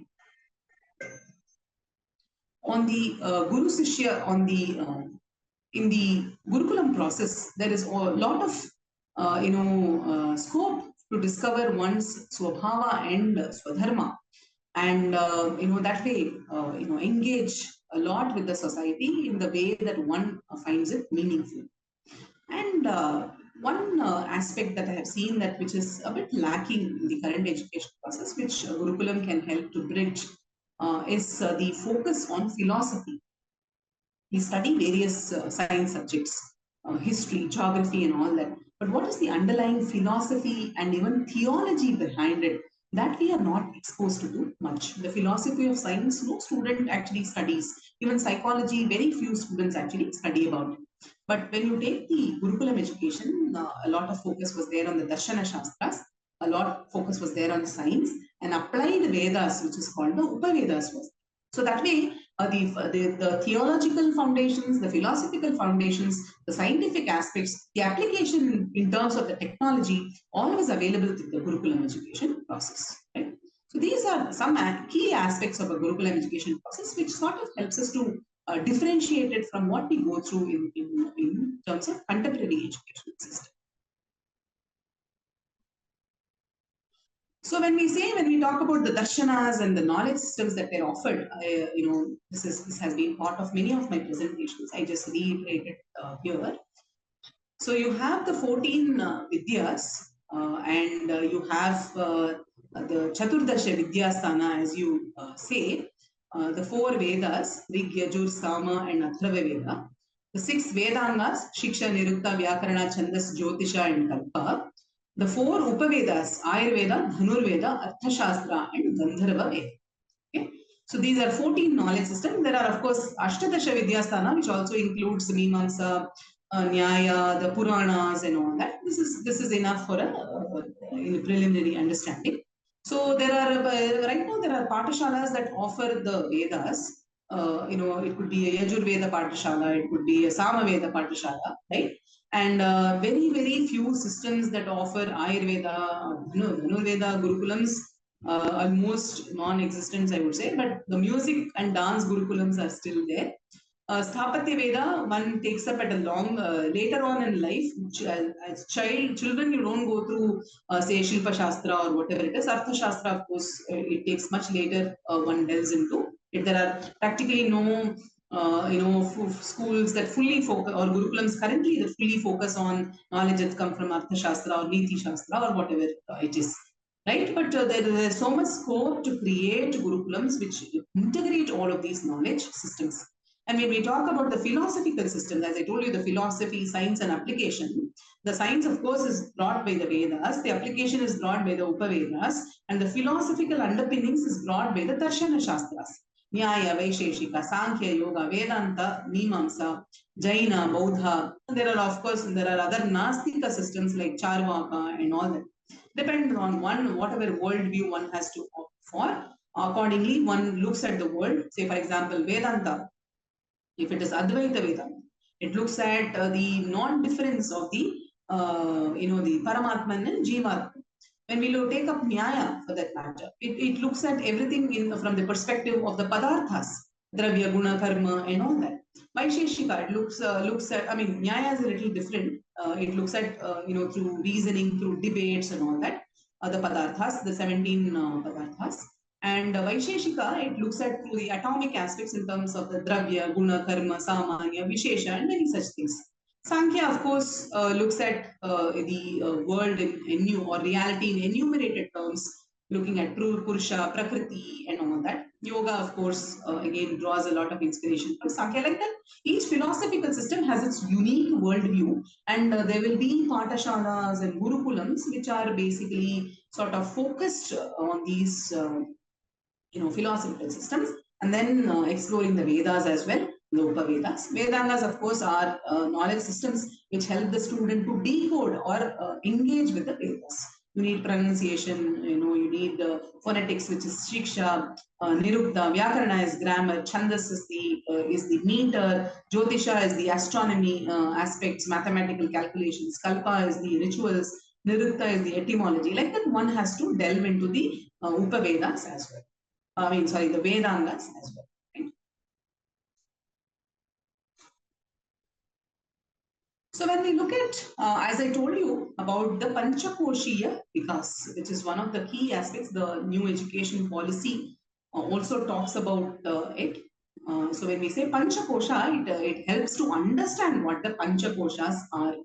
Guru Sishya, in the Gurukulam process. There is a lot of scope to discover one's Swabhava and Swadharma, and that way engage a lot with the society in the way that one finds it meaningful. And One aspect that I have seen that which is a bit lacking in the current education process, which Gurukulam can help to bridge, is the focus on philosophy. We study various science subjects, history, geography, and all that. But what is the underlying philosophy and even theology behind it? That we are not exposed to do much. The philosophy of science, no student actually studies. Even psychology, very few students actually study about it. But when you take the Gurukulam education, a lot of focus was there on the Darshana Shastras, a lot of focus was there on science, and applied Vedas, which is called the Upavedas, was. So that way, the theological foundations, the philosophical foundations, the scientific aspects, the application in terms of the technology, all was available in the Gurukulam education process. Right? So these are some key aspects of a Gurukulam education process, which sort of helps us to differentiate it from what we go through in terms of contemporary education system. So when we talk about the darshanas and the knowledge systems that they're offered, this has been part of many of my presentations. I just reiterate it here. So you have the 14 vidyas, and you have the Chaturdasha Vidyasthana, as you say, the 4 Vedas, Rig, Yajur, Sama, and Atharva Veda. The 6 Vedangas, Shiksha, Nirukta, Vyakarana, Chandas, Jyotisha, and Kalpa. The 4 Upavedas, Ayurveda, Dhanurveda, Arthashastra, and Gandharva Veda. Okay? So these are 14 knowledge systems. There are, of course, Ashtadasha Vidyasthana, which also includes the Mimamsa, Nyaya, the Puranas, and all that. This is enough for a preliminary understanding. So there are right now there are Patashalas that offer the Vedas. It could be a Yajurveda Patashala, it could be a Samaveda Patashala, right? And very few systems that offer Ayurveda, Dhanurveda, Gurukulams, almost non-existent, I would say. But the music and dance Gurukulams are still there. Sthapatya Veda, one takes up at a long, later on in life, as children, you don't go through, say, Shilpa Shastra or whatever it is. Artha Shastra, of course, it takes much later, one delves into it. There are practically no, schools that fully focus, or Gurukulams currently that fully focus on knowledge that come from Artha Shastra or Niti Shastra or whatever it is. Right, but there is so much scope to create Gurukulams which integrate all of these knowledge systems. And when we talk about the philosophical systems, as I told you, the philosophy, science, and application, the science, of course, is brought by the Vedas, the application is brought by the Upavedas, and the philosophical underpinnings is brought by the Darshana Shastras. Nyaya, Vaisheshika, Sankhya, Yoga, Vedanta, Mimamsa, Jaina, Bauddha. There are, of course, there are other Nastika systems like Charvaka and all that. Depending on whatever worldview one has to opt for, accordingly, one looks at the world. Say, for example, Vedanta. If it is Advaita Vedanta, it looks at the non-difference of the Paramatman and Jivatman. When we take up Nyaya, for that matter, it looks at everything from the perspective of the Padarthas, Dravya, Guna, Karma, and all that. Vaisheshika, it looks at, Nyaya is a little different. It looks at, through reasoning, through debates and all that. The Padarthas, the 17 Padarthas. And Vaisheshika, it looks at through the atomic aspects in terms of the Dravya, Guna, Karma, Samanya, Vishesha, and many such things. Sankhya, of course, looks at the world in or reality in enumerated terms, looking at Purusha, Prakriti, and all that. Yoga, of course, again draws a lot of inspiration from Sankhya. Like that, each philosophical system has its unique worldview, and there will be Patashalas and Gurukulams, which are basically sort of focused on these philosophical systems, and then exploring the Vedas as well, the Upavedas. Vedangas, of course, are knowledge systems which help the student to decode or engage with the Vedas. You need pronunciation, you need phonetics, which is Shiksha, Nirukta, Vyakarana is grammar, Chandas is the meter, Jyotisha is the astronomy aspects, mathematical calculations, Kalpa is the rituals, Nirukta is the etymology. Like that, one has to delve into the Upavedas as well. The Vedangas as well. Right? So when we look at, as I told you about the Panchakoshiya Vikas, which is one of the key aspects, the new education policy also talks about it. So when we say Panchakosha, it helps to understand what the Panchakoshas are.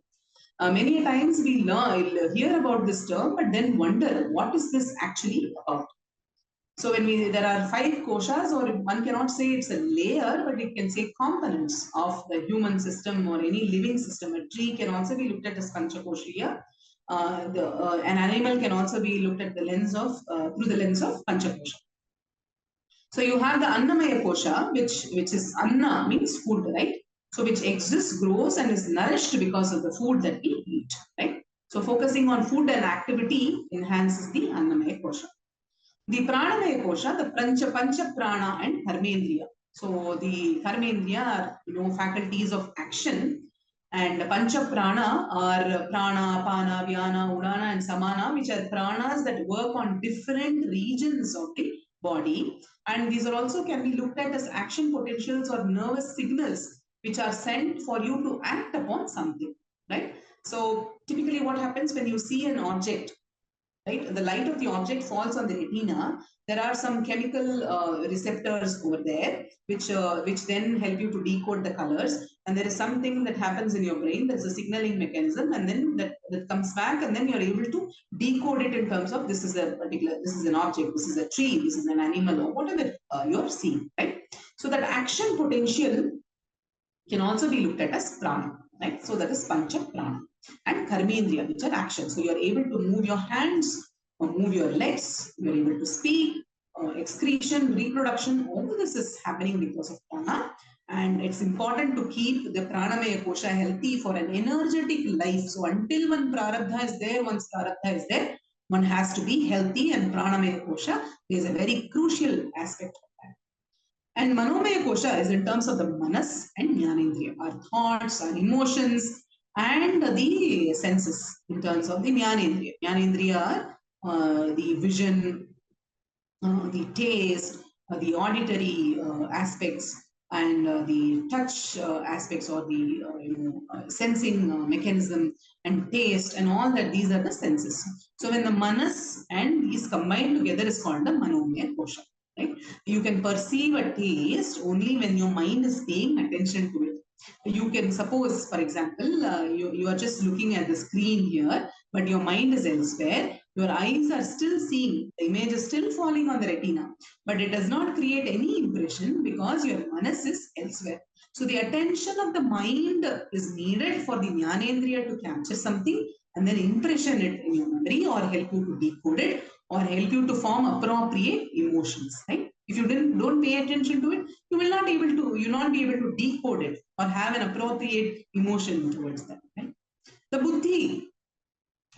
Many times we hear about this term, but then wonder what is this actually about. So when there are 5 koshas, or one cannot say it's a layer, but it can say components of the human system or any living system. A tree can also be looked at as panchakoshiya. An animal can also be looked at the lens of through the lens of panchakosha. So you have the Annamaya kosha, which is Anna means food, right? So which exists, grows, and is nourished because of the food that we eat, right? So focusing on food and activity enhances the Annamaya kosha. The Pranamaya kosha, the pancha prana and karmendriya. So the karmendriya are faculties of action, and pancha prana are prana, apana, vyana, udana, and samana, which are pranas that work on different regions of the body. And these are also can be looked at as action potentials or nervous signals which are sent for you to act upon something, right? So typically what happens when you see an object, right? The light of the object falls on the retina. There are some chemical receptors over there, which then help you to decode the colors. And there is something that happens in your brain. There's a signaling mechanism, and then that comes back, and then you're able to decode it in terms of this is an object, this is a tree, this is an animal, or whatever you're seeing, right? So that action potential can also be looked at as prana, right? So that is pancha prana. And karmendriya, which are actions. So you're able to move your hands, or move your legs, you're able to speak, excretion, reproduction, all this is happening because of prana. And it's important to keep the pranamaya kosha healthy for an energetic life. So until one prarabdha is there, once prarabdha is there, one has to be healthy, and pranamaya kosha is a very crucial aspect. And Manomaya kosha is in terms of the manas and jnanendriya, our thoughts, our emotions, and the senses in terms of the jnanendriya. Jnanendriya are the vision, the taste, the auditory aspects, and the touch aspects, or the sensing mechanism and taste, and all that. These are the senses. So when the manas and these combined together is called the Manomaya kosha. Right? You can perceive a taste only when your mind is paying attention to it. You can suppose, for example, you are just looking at the screen here, but your mind is elsewhere. Your eyes are still seeing, the image is still falling on the retina, but it does not create any impression because your manas is elsewhere. So the attention of the mind is needed for the jnanendriya to capture something and then impression it in your memory, or help you to decode it, or help you to form appropriate emotions, right? If you don't pay attention to it, you'll not be able to decode it or have an appropriate emotion towards that, right? The buddhi,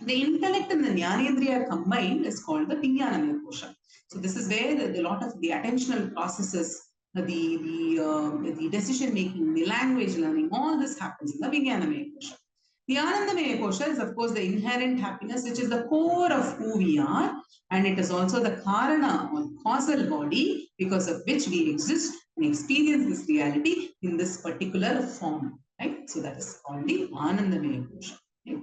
the intellect and the jnanendriya combined is called the Vijnanamaya kosha. So this is where a lot of the attentional processes, the decision making, the language learning, all this happens in the Vijnanamaya kosha. The Anandamaya kosha is of course the inherent happiness, which is the core of who we are, and it is also the karana or causal body because of which we exist and experience this reality in this particular form, right? So that is called the Anandamaya kosha. Right?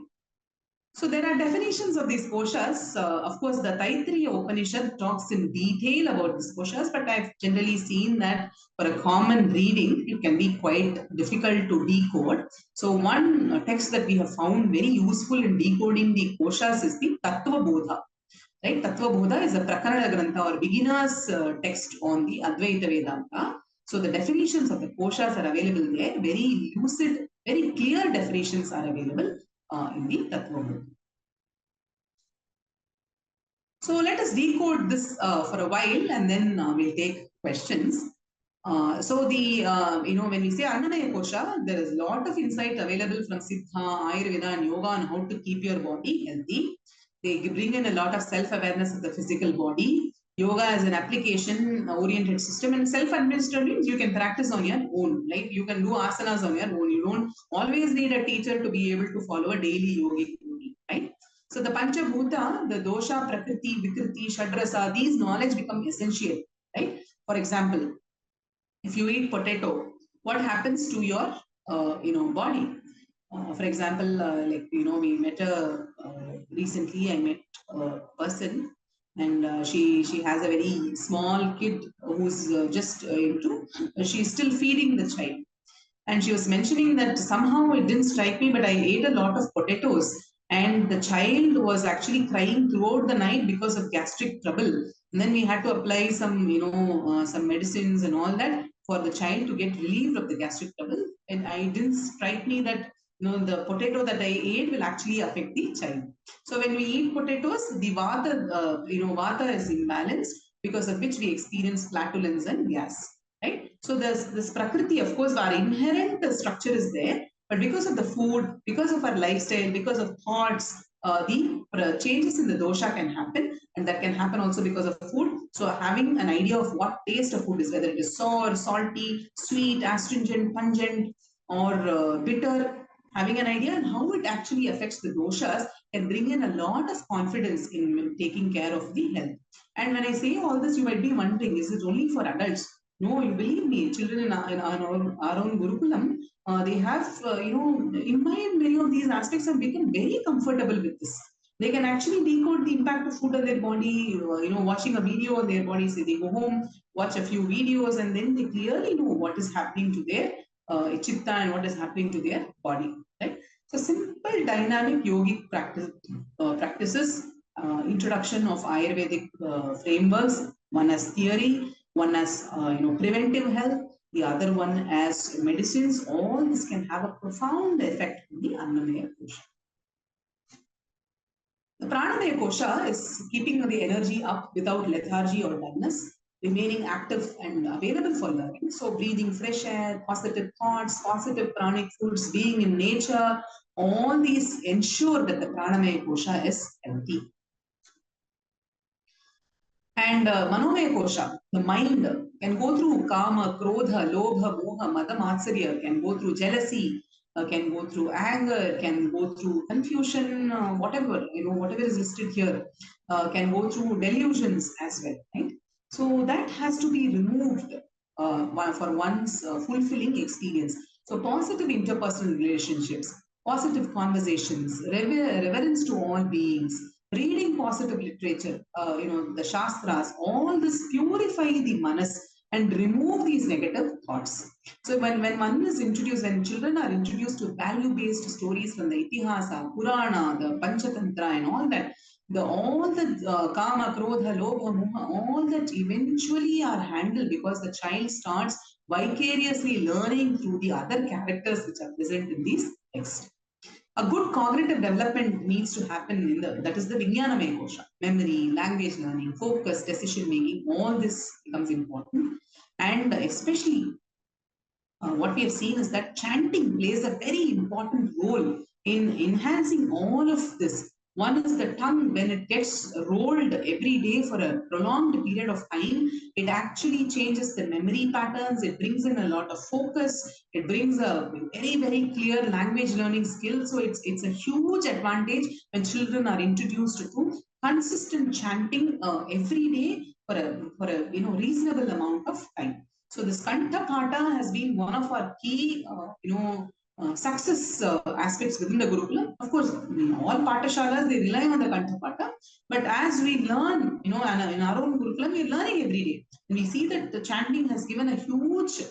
So there are definitions of these koshas. Of course, the Taittiriya Upanishad talks in detail about these koshas, but I've generally seen that for a common reading, it can be quite difficult to decode. So one text that we have found very useful in decoding the koshas is the Tattva Bodha. Right? Tattva Bodha is a Prakarana Grantha or beginner's text on the Advaita Vedanta. So the definitions of the koshas are available there. Very lucid, very clear definitions are available in the Tattva Bodha. So let us decode this for a while, and then we'll take questions. So when we say Annamaya kosha, there is a lot of insight available from Siddha, Ayurveda, and Yoga on how to keep your body healthy. They bring in a lot of self-awareness of the physical body. Yoga is an application-oriented system, and self-administered means you can practice on your own. Like you can do asanas on your own. You don't always need a teacher to be able to follow a daily yogic routine, right? So the Panchabhuta, the dosha, prakriti, vikriti, shadrasa, these knowledge become essential, right? For example, if you eat potato, what happens to your body? For example, we met recently. I met a person, and she has a very small kid who's just she's still feeding the child. And she was mentioning that somehow it didn't strike me, but I ate a lot of potatoes. And the child was actually crying throughout the night because of gastric trouble. And then we had to apply some, some medicines and all that for the child to get relieved of the gastric trouble. And I didn't strike me that the potato that I ate will actually affect the child. So when we eat potatoes, the vata is imbalanced, because of which we experience flatulence and gas. Right? So there's this prakriti, of course, our inherent structure is there, but because of the food, because of our lifestyle, because of thoughts, the changes in the dosha can happen, and that can happen also because of food. So having an idea of what taste of food is, whether it is sour, salty, sweet, astringent, pungent, or bitter, having an idea on how it actually affects the doshas can bring in a lot of confidence in taking care of the health. And when I say all this, you might be wondering, is it only for adults? No, you believe me, children our own Gurukulam, they have, in many of these aspects have become very comfortable with this. They can actually decode the impact of food on their body, watching a video on their body, say they go home, watch a few videos, and then they clearly know what is happening to their chitta and what is happening to their body. Right? So simple dynamic yogic practices, introduction of Ayurvedic frameworks, one as theory, one as preventive health, the other one as medicines. All this can have a profound effect on the Annamaya kosha. The Pranamaya kosha is keeping the energy up without lethargy or dullness, remaining active and available for learning. So breathing fresh air, positive thoughts, positive pranic foods, being in nature, all these ensure that the Pranamaya kosha is healthy. And Manomaya kosha, the mind, can go through kama, krodha, lobha, moha, mada, matsarya, can go through jealousy, can go through anger, can go through confusion, whatever is listed here, can go through delusions as well, right? So that has to be removed for one's fulfilling experience. So positive interpersonal relationships, positive conversations, reverence to all beings, reading positive literature, the shastras, all this purify the manas and remove these negative thoughts. So when one is introduced, when children are introduced to value-based stories from the Itihasa, Purana, the Panchatantra and all that, all the Kama, Krodha, Lobha, Moha, all that eventually are handled because the child starts vicariously learning through the other characters which are present in these texts. A good cognitive development needs to happen that is the Vijnanamaya kosha. Memory, language learning, focus, decision making, all this becomes important. And especially what we have seen is that chanting plays a very important role in enhancing all of this. One is the tongue. When it gets rolled every day for a prolonged period of time, it actually changes the memory patterns. It brings in a lot of focus. It brings a very, very clear language learning skill. So it's a huge advantage when children are introduced to consistent chanting every day for a reasonable amount of time. So this Kantha Pata has been one of our key, success aspects within the Gurukulam. Of course, in all Patashalas, they rely on the Kantha Pata. But as we learn, in our own Gurukulam, we are learning every day. And we see that the chanting has given a huge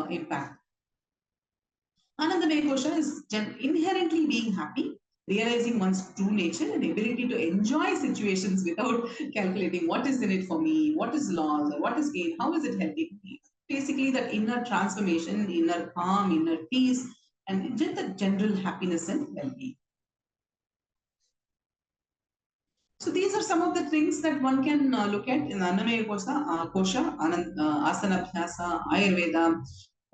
impact. Anandamaya kosha is inherently being happy, realizing one's true nature and ability to enjoy situations without calculating what is in it for me, what is loss, or what is gain, how is it helping me. Basically, that inner transformation, inner calm, inner peace, and just the general happiness and well-being. So these are some of the things that one can look at in Annamaya kosha, asana abhyasa, Ayurveda,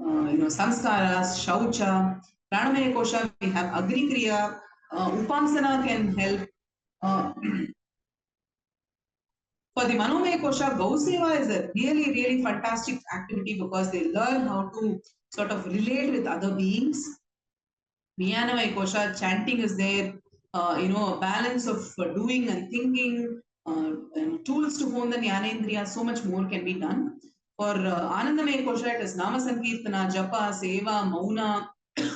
samskaras, shaucha, pranamaya kosha, we have agri kriya, upasana can help. For the Manomaya kosha, Gau Seva is a really, really fantastic activity because they learn how to sort of relate with other beings. Vijnanamaya kosha, chanting is there, a balance of doing and thinking, and tools to hone the Jnanendriya, so much more can be done. For Anandamaya kosha, it is Nama Sankirtana, Japa, Seva, Mauna,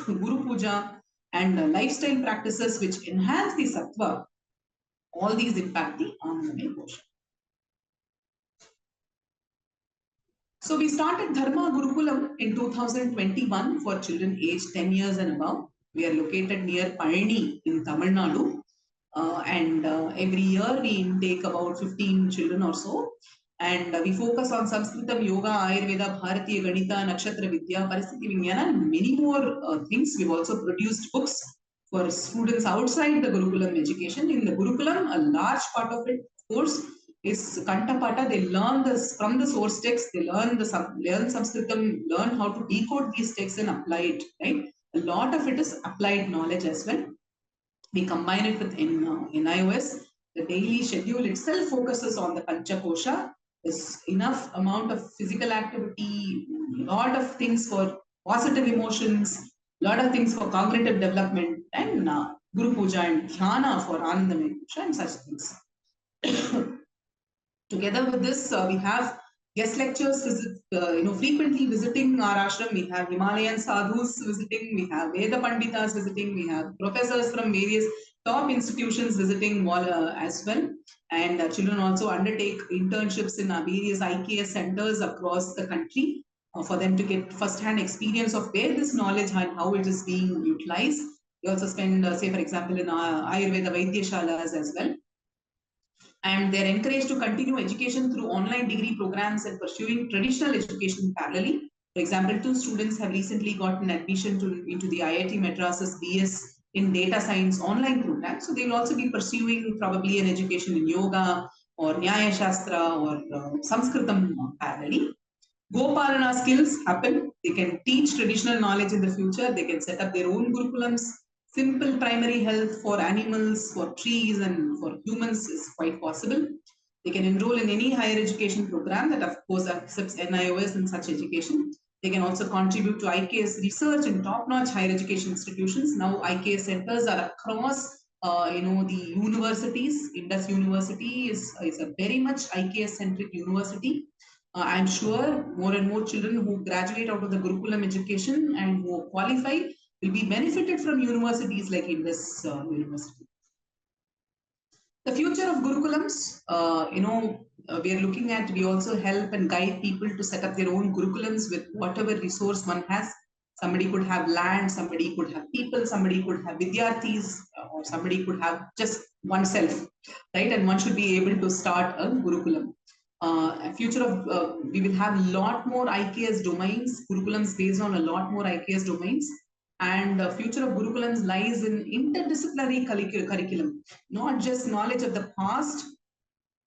Guru Puja, and lifestyle practices which enhance the Sattva. All these impact the Anandamaya kosha. So we started Dharma Gurukulam in 2021 for children aged 10 years and above. We are located near Palani in Tamil Nadu. And every year we intake about 15 children or so. And we focus on Sanskritam, Yoga, Ayurveda, Bharatiya Ganita, Nakshatra Vidya, Paristhiti Vignana, and many more things. We've also produced books for students outside the Gurukulam education. In the Gurukulam, a large part of it, of course, is Kantapata. They learn this from the source text, they learn Sanskritam, learn how to decode these texts and apply it, right? A lot of it is applied knowledge as well. We combine it with in iOS. The daily schedule itself focuses on the Panchakosha. There's enough amount of physical activity, a lot of things for positive emotions, a lot of things for cognitive development, and Guru Puja and Dhyana for Anandamaya Puja and such things. Together with this, we have guest lectures frequently visiting our ashram. We have Himalayan sadhus visiting, we have Veda Panditas visiting, we have professors from various top institutions visiting as well. And children also undertake internships in various IKS centers across the country for them to get first-hand experience of where this knowledge and how it is being utilized. We also spend, say, for example, in Ayurveda Vaidyashalas as well. And they're encouraged to continue education through online degree programs and pursuing traditional education parallelly. For example, 2 students have recently gotten admission into the IIT Madras's BS in data science online program. So they'll also be pursuing probably an education in yoga or Nyaya Shastra or Sanskritam parallelly. Gopalana skills happen. They can teach traditional knowledge in the future. They can set up their own Gurukulams. Simple primary health for animals, for trees, and for humans is quite possible. They can enroll in any higher education program that, of course, accepts NIOS and such education. They can also contribute to IKS research in top-notch higher education institutions. Now, IKS centers are across the universities. Indus University is a very much IKS-centric university. I'm sure more and more children who graduate out of the Gurukulam education and who qualify will be benefited from universities like Indus University. The future of Gurukulams, we are looking at, we also help and guide people to set up their own Gurukulams with whatever resource one has. Somebody could have land, somebody could have people, somebody could have Vidyarthis, or somebody could have just oneself, right? And one should be able to start a Gurukulam. Future of, we will have a lot more IKS domains, Gurukulams based on a lot more IKS domains. And the future of Gurukulams lies in interdisciplinary curriculum, not just knowledge of the past,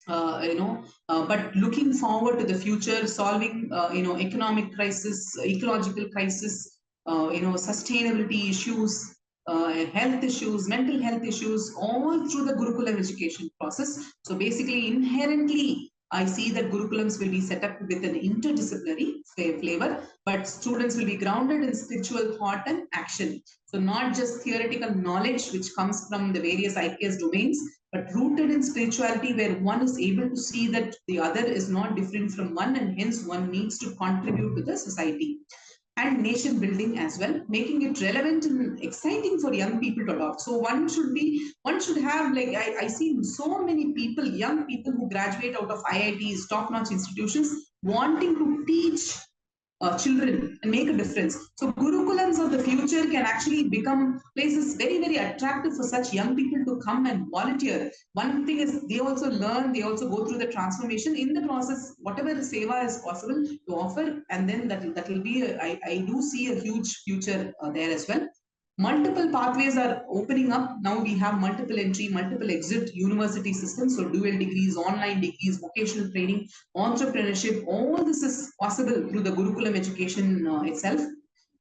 but looking forward to the future, solving, economic crisis, ecological crisis, sustainability issues, health issues, mental health issues, all through the Gurukulam education process. So basically, inherently, I see that Gurukulams will be set up with an interdisciplinary flavor, but students will be grounded in spiritual thought and action. So not just theoretical knowledge, which comes from the various IKS domains, but rooted in spirituality, where one is able to see that the other is not different from one, and hence one needs to contribute to the society. And nation building as well, making it relevant and exciting for young people to adopt. So one should have, like, I see so many people, young people who graduate out of IITs, top-notch institutions, wanting to teach children and make a difference. So Gurukulams of the future can actually become places very, very attractive for such young people to come and volunteer. One thing is they also learn, they also go through the transformation in the process, whatever the seva is possible to offer, and then that will be, I do see a huge future there as well. Multiple pathways are opening up. Now we have multiple entry, multiple exit university systems. So dual degrees, online degrees, vocational training, entrepreneurship, all this is possible through the Gurukulam education itself.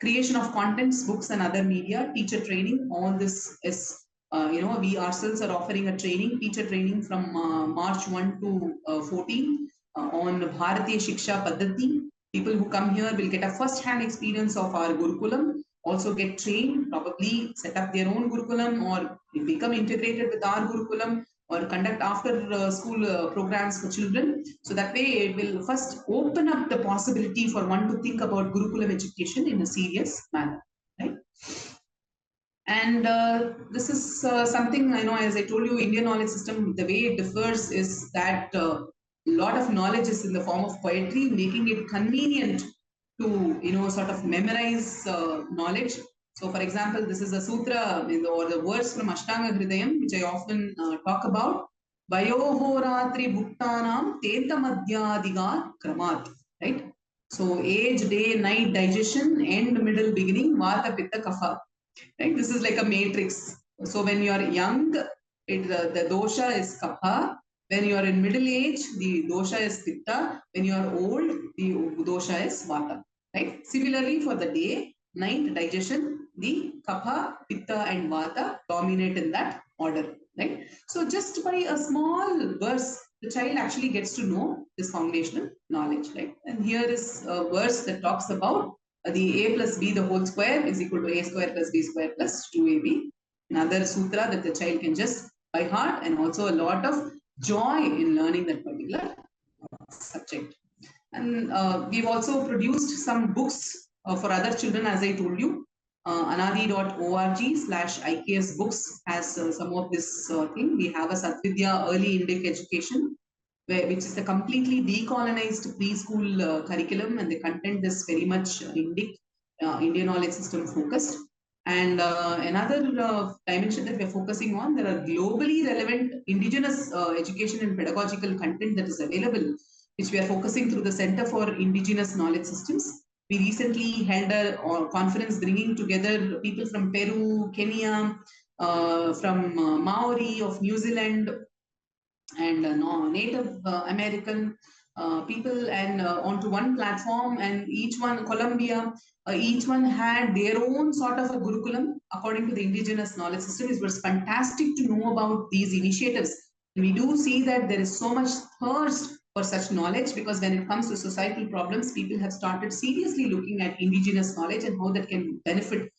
Creation of contents, books and other media, teacher training, all this is, we ourselves are offering a training, teacher training from March 1 to 14 on Bharatiya Shiksha Paddhati. People who come here will get a first-hand experience of our Gurukulam, also get trained, probably set up their own Gurukulam or become integrated with our Gurukulam or conduct after school programs for children. So that way it will first open up the possibility for one to think about Gurukulam education in a serious manner, right? And this is something, as I told you, Indian knowledge system, the way it differs is that lot of knowledge is in the form of poetry, making it convenient to, sort of memorize knowledge. So, for example, this is a sutra or the words from Ashtanga Hridayam, which I often talk about. Vayohoratri bhuttanam tenta madhyadiga kramat. Right? So, age, day, night, digestion, end, middle, beginning, vata, pitta, kapha. Right? This is like a matrix. So, when you are young, the dosha is kapha. When you are in middle age, the dosha is pitta. When you are old, the dosha is vata. Right? Similarly, for the day, night, digestion, the kapha, pitta, and vata dominate in that order. Right? So just by a small verse, the child actually gets to know this foundational knowledge. Right? And here is a verse that talks about the a plus b the whole square is equal to a square plus b square plus 2ab. Another sutra that the child can just by heart, and also a lot of joy in learning that particular subject. And we've also produced some books for other children, as I told you. Anadi.org/IKS books has some of this thing. We have a Satvidya early Indic education, which is a completely decolonized preschool curriculum, and the content is very much Indic, Indian knowledge system focused. And another dimension that we're focusing on, there are globally relevant indigenous education and pedagogical content that is available, which we are focusing through the Center for Indigenous Knowledge Systems. We recently held a conference bringing together people from Peru, Kenya, from Maori of New Zealand, and Native American people, and onto one platform, and each one, Colombia, each one had their own sort of a Gurukulam according to the indigenous knowledge system. It was fantastic to know about these initiatives. We do see that there is so much thirst for such knowledge, because when it comes to societal problems, people have started seriously looking at indigenous knowledge and how that can benefit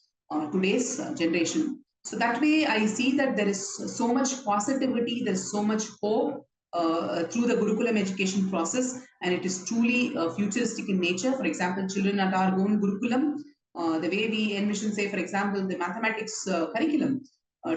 today's generation. So that way, I see that there is so much positivity, there is so much hope through the Gurukulam education process, and it is truly futuristic in nature. For example, children at our own Gurukulam, the way we envision, say, for example, the mathematics curriculum,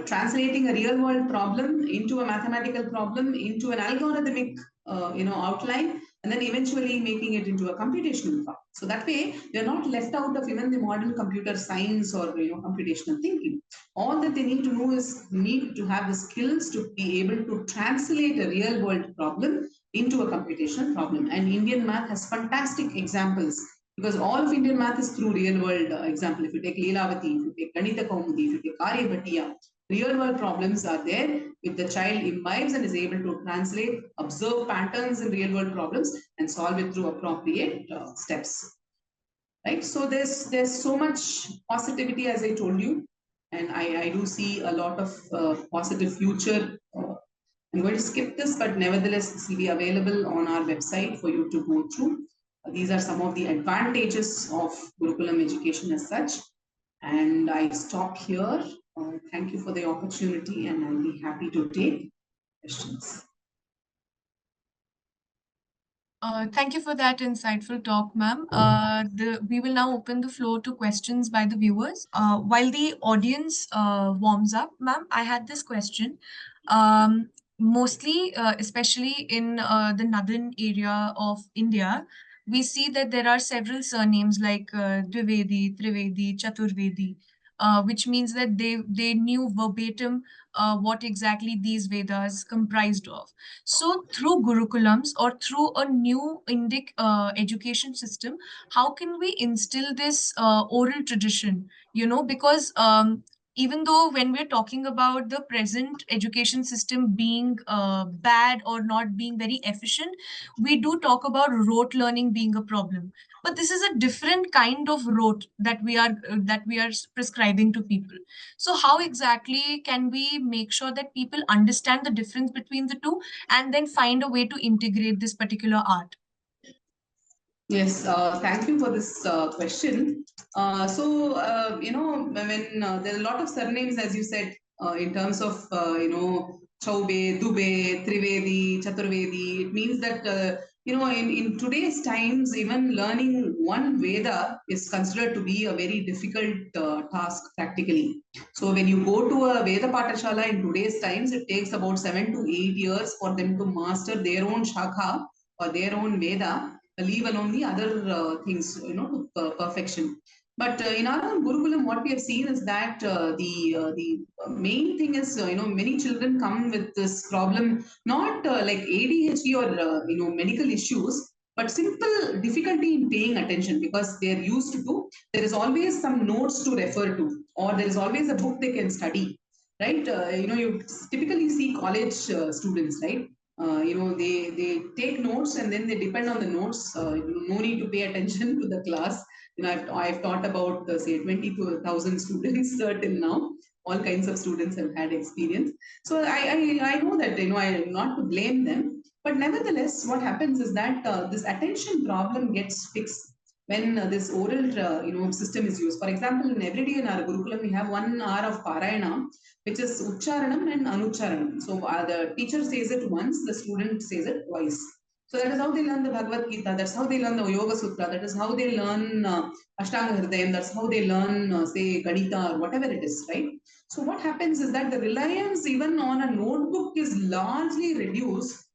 translating a real world problem into a mathematical problem, into an algorithmic outline, and then eventually making it into a computational problem. So that way, they are not left out of even the modern computer science or computational thinking. All that they need to know is need to have the skills to be able to translate a real world problem into a computational problem. And Indian math has fantastic examples, because all of Indian math is through real world example. If you take Leelavati, if you take Ganita Kaumudi, if you take Aryabhatiya, real world problems are there, if the child imbibes and is able to translate, observe patterns in real world problems, and solve it through appropriate steps. Right? So there's so much positivity, as I told you, and I do see a lot of positive future. I'm going to skip this, but nevertheless, this will be available on our website for you to go through. These are some of the advantages of Gurukulam education as such. And I stop here. Thank you for the opportunity, and I'll be happy to take questions. Thank you for that insightful talk, ma'am. We will now open the floor to questions by the viewers. While the audience warms up, ma'am, I had this question. Mostly, especially in the northern area of India, we see that there are several surnames like Dwivedi, Trivedi, Chaturvedi, which means that they knew verbatim what exactly these Vedas comprised of. So through Gurukulams or through a new Indic education system, how can we instill this oral tradition? Because even though when we're talking about the present education system being bad or not being very efficient, we do talk about rote learning being a problem. But this is a different kind of rote that we are prescribing to people. So how exactly can we make sure that people understand the difference between the two and then find a way to integrate this particular art? Yes, thank you for this question. When there are a lot of surnames, as you said, in terms of, Chaube, Dube, Trivedi, Chaturvedi, it means that, in today's times, even learning one Veda is considered to be a very difficult task practically. So when you go to a Veda Patashala in today's times, it takes about 7 to 8 years for them to master their own Shakha or their own Veda, leave alone the other things, to perfection. But in our own Gurukulam, what we have seen is that the main thing is, many children come with this problem, not like ADHD or medical issues, but simple difficulty in paying attention because they are used to. There is always some notes to refer to, or there is always a book they can study, right? You typically see college students, right? They take notes and then they depend on the notes. No need to pay attention to the class. I've taught about say 22,000 students till now. All kinds of students have had experience. So I know that, I am not to blame them, but nevertheless, what happens is that this attention problem gets fixed when this oral system is used. For example, in every day in our Gurukulam, we have 1 hour of Parayana, which is Ucharanam and Anucharanam. So the teacher says it once, the student says it twice. So that is how they learn the Bhagavad Gita. That's how they learn the Yoga Sutra. That is how they learn Ashtanga Hridayam. That's how they learn, say, Ganita or whatever it is, right? So what happens is that the reliance even on a notebook is largely reduced.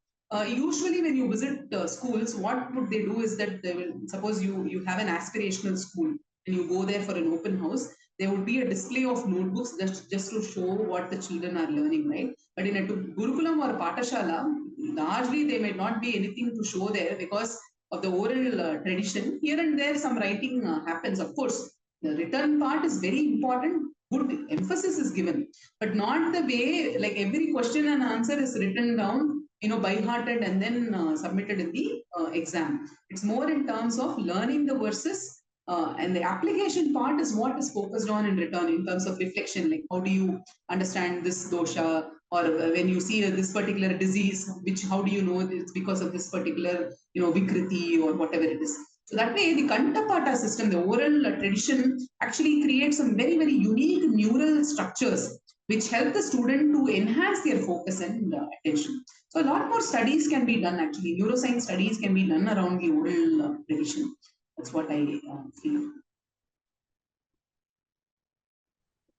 Usually when you visit schools, what would they do is that they will, suppose you have an aspirational school and you go there for an open house, there would be a display of notebooks just to show what the children are learning, right? But in a Gurukulam or a Patashala, largely there might not be anything to show there because of the oral tradition. Here and there some writing happens. Of course, the written part is very important. Good emphasis is given, but not the way like every question and answer is written down, by hearted and then submitted in the exam. It's more in terms of learning the verses, and the application part is what is focused on in return in terms of reflection, like how do you understand this dosha, or when you see this particular disease, which how do you know it's because of this particular vikriti or whatever it is. So that way, the Kantapata system, the oral tradition, actually creates some very, very unique neural structures which help the student to enhance their focus and attention. So a lot more studies can be done actually. Neuroscience studies can be done around the oral tradition. That's what I feel.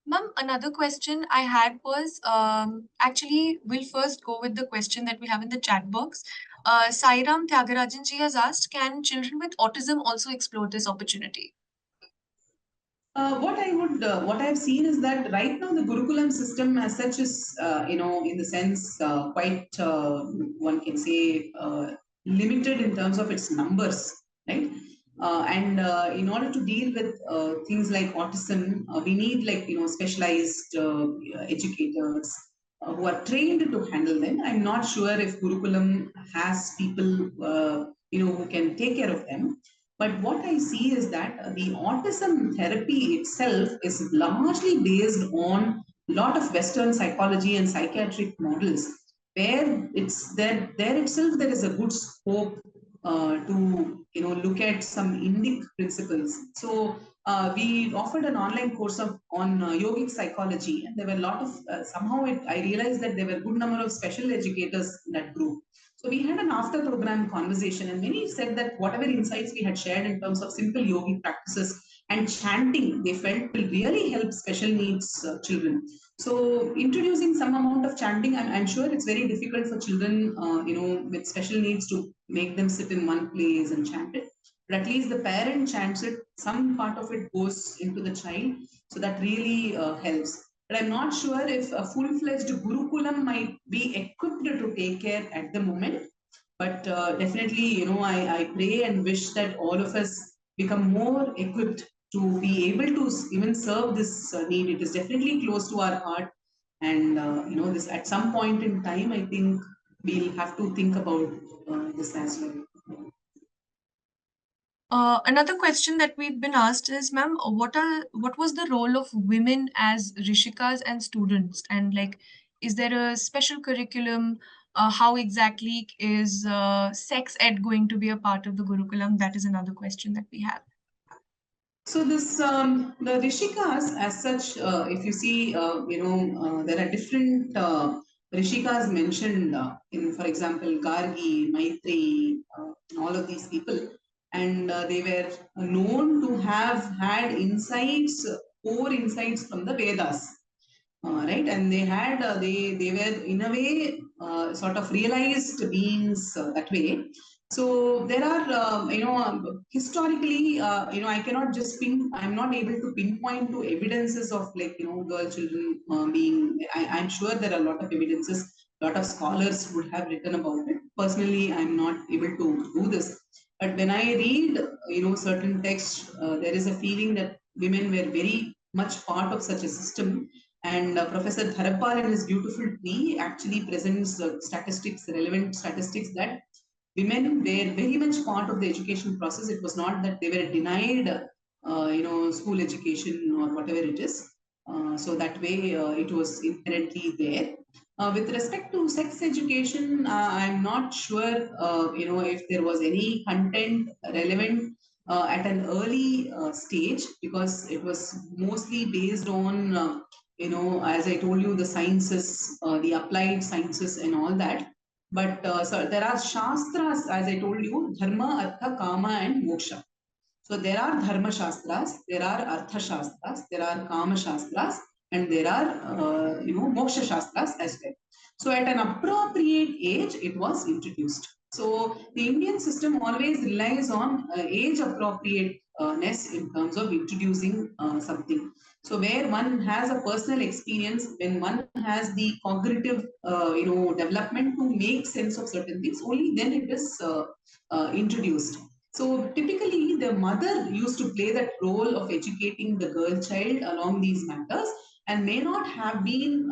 Ma'am, another question I had was actually, we'll first go with the question that we have in the chat box. Sairam Tyagarajan ji has asked, can children with autism also explore this opportunity? What I've seen is that right now the Gurukulam system as such is, in the sense quite, one can say, limited in terms of its numbers, right? And in order to deal with things like autism, we need like, specialized educators who are trained to handle them. I'm not sure if Gurukulam has people, who can take care of them. But what I see is that the autism therapy itself is largely based on a lot of Western psychology and psychiatric models, where it's there itself there is a good scope to look at some Indic principles. So we offered an online course on yogic psychology, and there were a lot of I realized that there were a good number of special educators in that group. So we had an after program conversation, and many said that whatever insights we had shared in terms of simple yogic practices and chanting, they felt will really help special needs children. So introducing some amount of chanting, I'm sure it's very difficult for children, with special needs to make them sit in one place and chant it. But at least the parent chants it, some part of it goes into the child. So that really helps. But I'm not sure if a full-fledged Gurukulam might be equipped to take care at the moment. But definitely, I pray and wish that all of us become more equipped to be able to even serve this need. It is definitely close to our heart. And, this at some point in time, I think we'll have to think about this as well. Another question that we've been asked is, ma'am, what was the role of women as rishikas and students? And like, is there a special curriculum? How exactly is sex ed going to be a part of the Gurukulam? That is another question that we have. So this the rishikas as such, if you see, there are different rishikas mentioned in, for example, Gargi, Maitri, all of these people, and they were known to have had insights, core insights from the Vedas, right? And they had they were in a way sort of realized beings that way. So there are, historically, I cannot just I'm not able to pinpoint to evidences of like, girl children being, I'm sure there are a lot of evidences, a lot of scholars would have written about it. Personally, I'm not able to do this. But when I read, certain texts, there is a feeling that women were very much part of such a system. And Professor Tharapal in his beautiful tree actually presents statistics, relevant statistics that women were very much part of the education process. It was not that they were denied, school education or whatever it is. So that way, it was inherently there. With respect to sex education, I'm not sure, if there was any content relevant at an early stage, because it was mostly based on, as I told you, the sciences, the applied sciences, and all that. But so there are shastras, as I told you, dharma, artha, kama, and moksha. So there are dharma shastras, there are artha shastras, there are kama shastras, and there are moksha shastras as well. So at an appropriate age, it was introduced. So the Indian system always relies on age appropriateness in terms of introducing something. So where one has a personal experience, when one has the cognitive, development to make sense of certain things, only then it is introduced. So typically, the mother used to play that role of educating the girl child along these matters, and may not have been,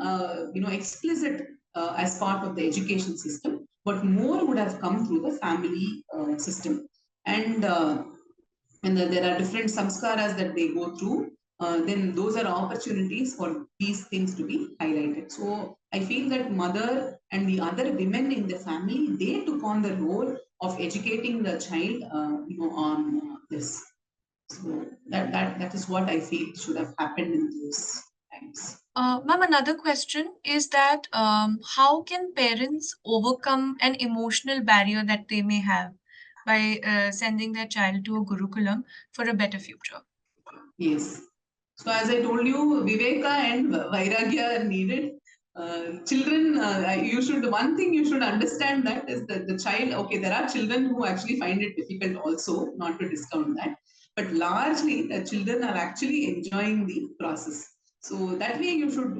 explicit as part of the education system, but more would have come through the family system. And there are different samskaras that they go through, then those are opportunities for these things to be highlighted. So I feel that mother and the other women in the family, they took on the role of educating the child, on this. So that is what I feel should have happened in those times. Ma'am, another question is that how can parents overcome an emotional barrier that they may have by sending their child to a Gurukulam for a better future? Yes. So as I told you, Viveka and Vairagya are needed. Children, you should, one thing you should understand that is that the child, okay, there are children who actually find it difficult also, not to discount that. But largely, the children are actually enjoying the process. So that way you should,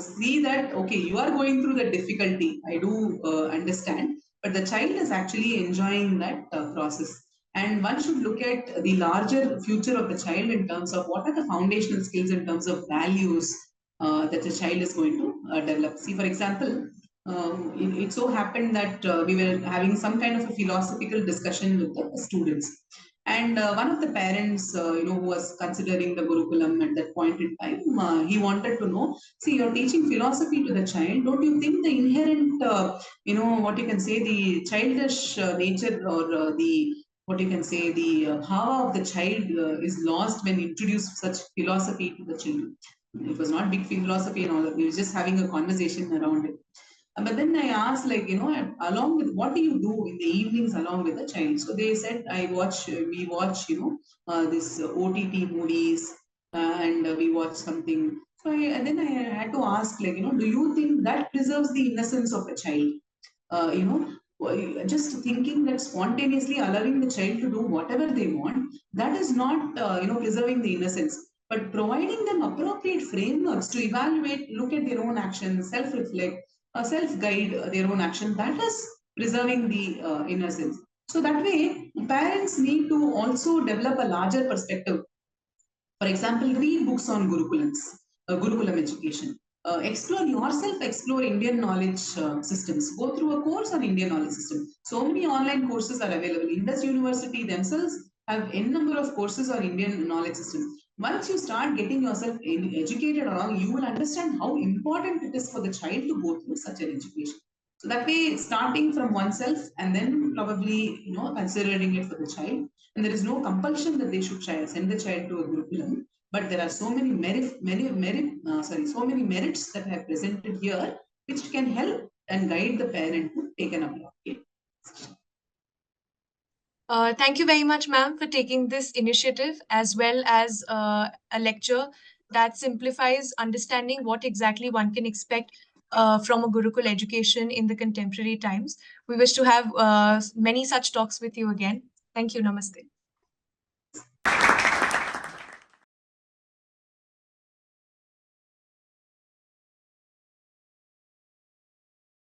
see that, okay, you are going through the difficulty. I do understand. But the child is actually enjoying that process. And one should look at the larger future of the child in terms of what are the foundational skills in terms of values that the child is going to develop. See, for example, it so happened that we were having some kind of a philosophical discussion with the students. And one of the parents, who was considering the Gurukulam at that point in time, he wanted to know, see, you're teaching philosophy to the child. Don't you think the inherent, what you can say, the childish nature, or the what you can say, the bhava of the child is lost when you introduce such philosophy to the children. It was not big philosophy and all that. We were just having a conversation around it. But then I asked, like, along with, what do you do in the evenings along with the child? So they said, we watch, this OTT movies, and we watch something. So and then I had to ask, like, do you think that preserves the innocence of a child? uh, you know just thinking that spontaneously allowing the child to do whatever they want, that is not, preserving the innocence, but providing them appropriate frameworks to evaluate, look at their own actions, self reflect, self guide their own action. That is preserving the innocence. So that way parents need to also develop a larger perspective. For example, read books on Gurukulam education. Explore yourself, explore Indian knowledge systems. Go through a course on Indian knowledge system. So many online courses are available. Indus University themselves have n number of courses on Indian knowledge system. Once you start getting yourself educated along, you will understand how important it is for the child to go through such an education. So that way, starting from oneself and then probably, considering it for the child. And there is no compulsion that they should send the child to a Gurukulam. But there are so many so many merits that I have presented here, which can help and guide the parent to take an appropriate decision. Thank you very much, ma'am, for taking this initiative as well as a lecture that simplifies understanding what exactly one can expect from a Gurukul education in the contemporary times. We wish to have many such talks with you again. Thank you. Namaste.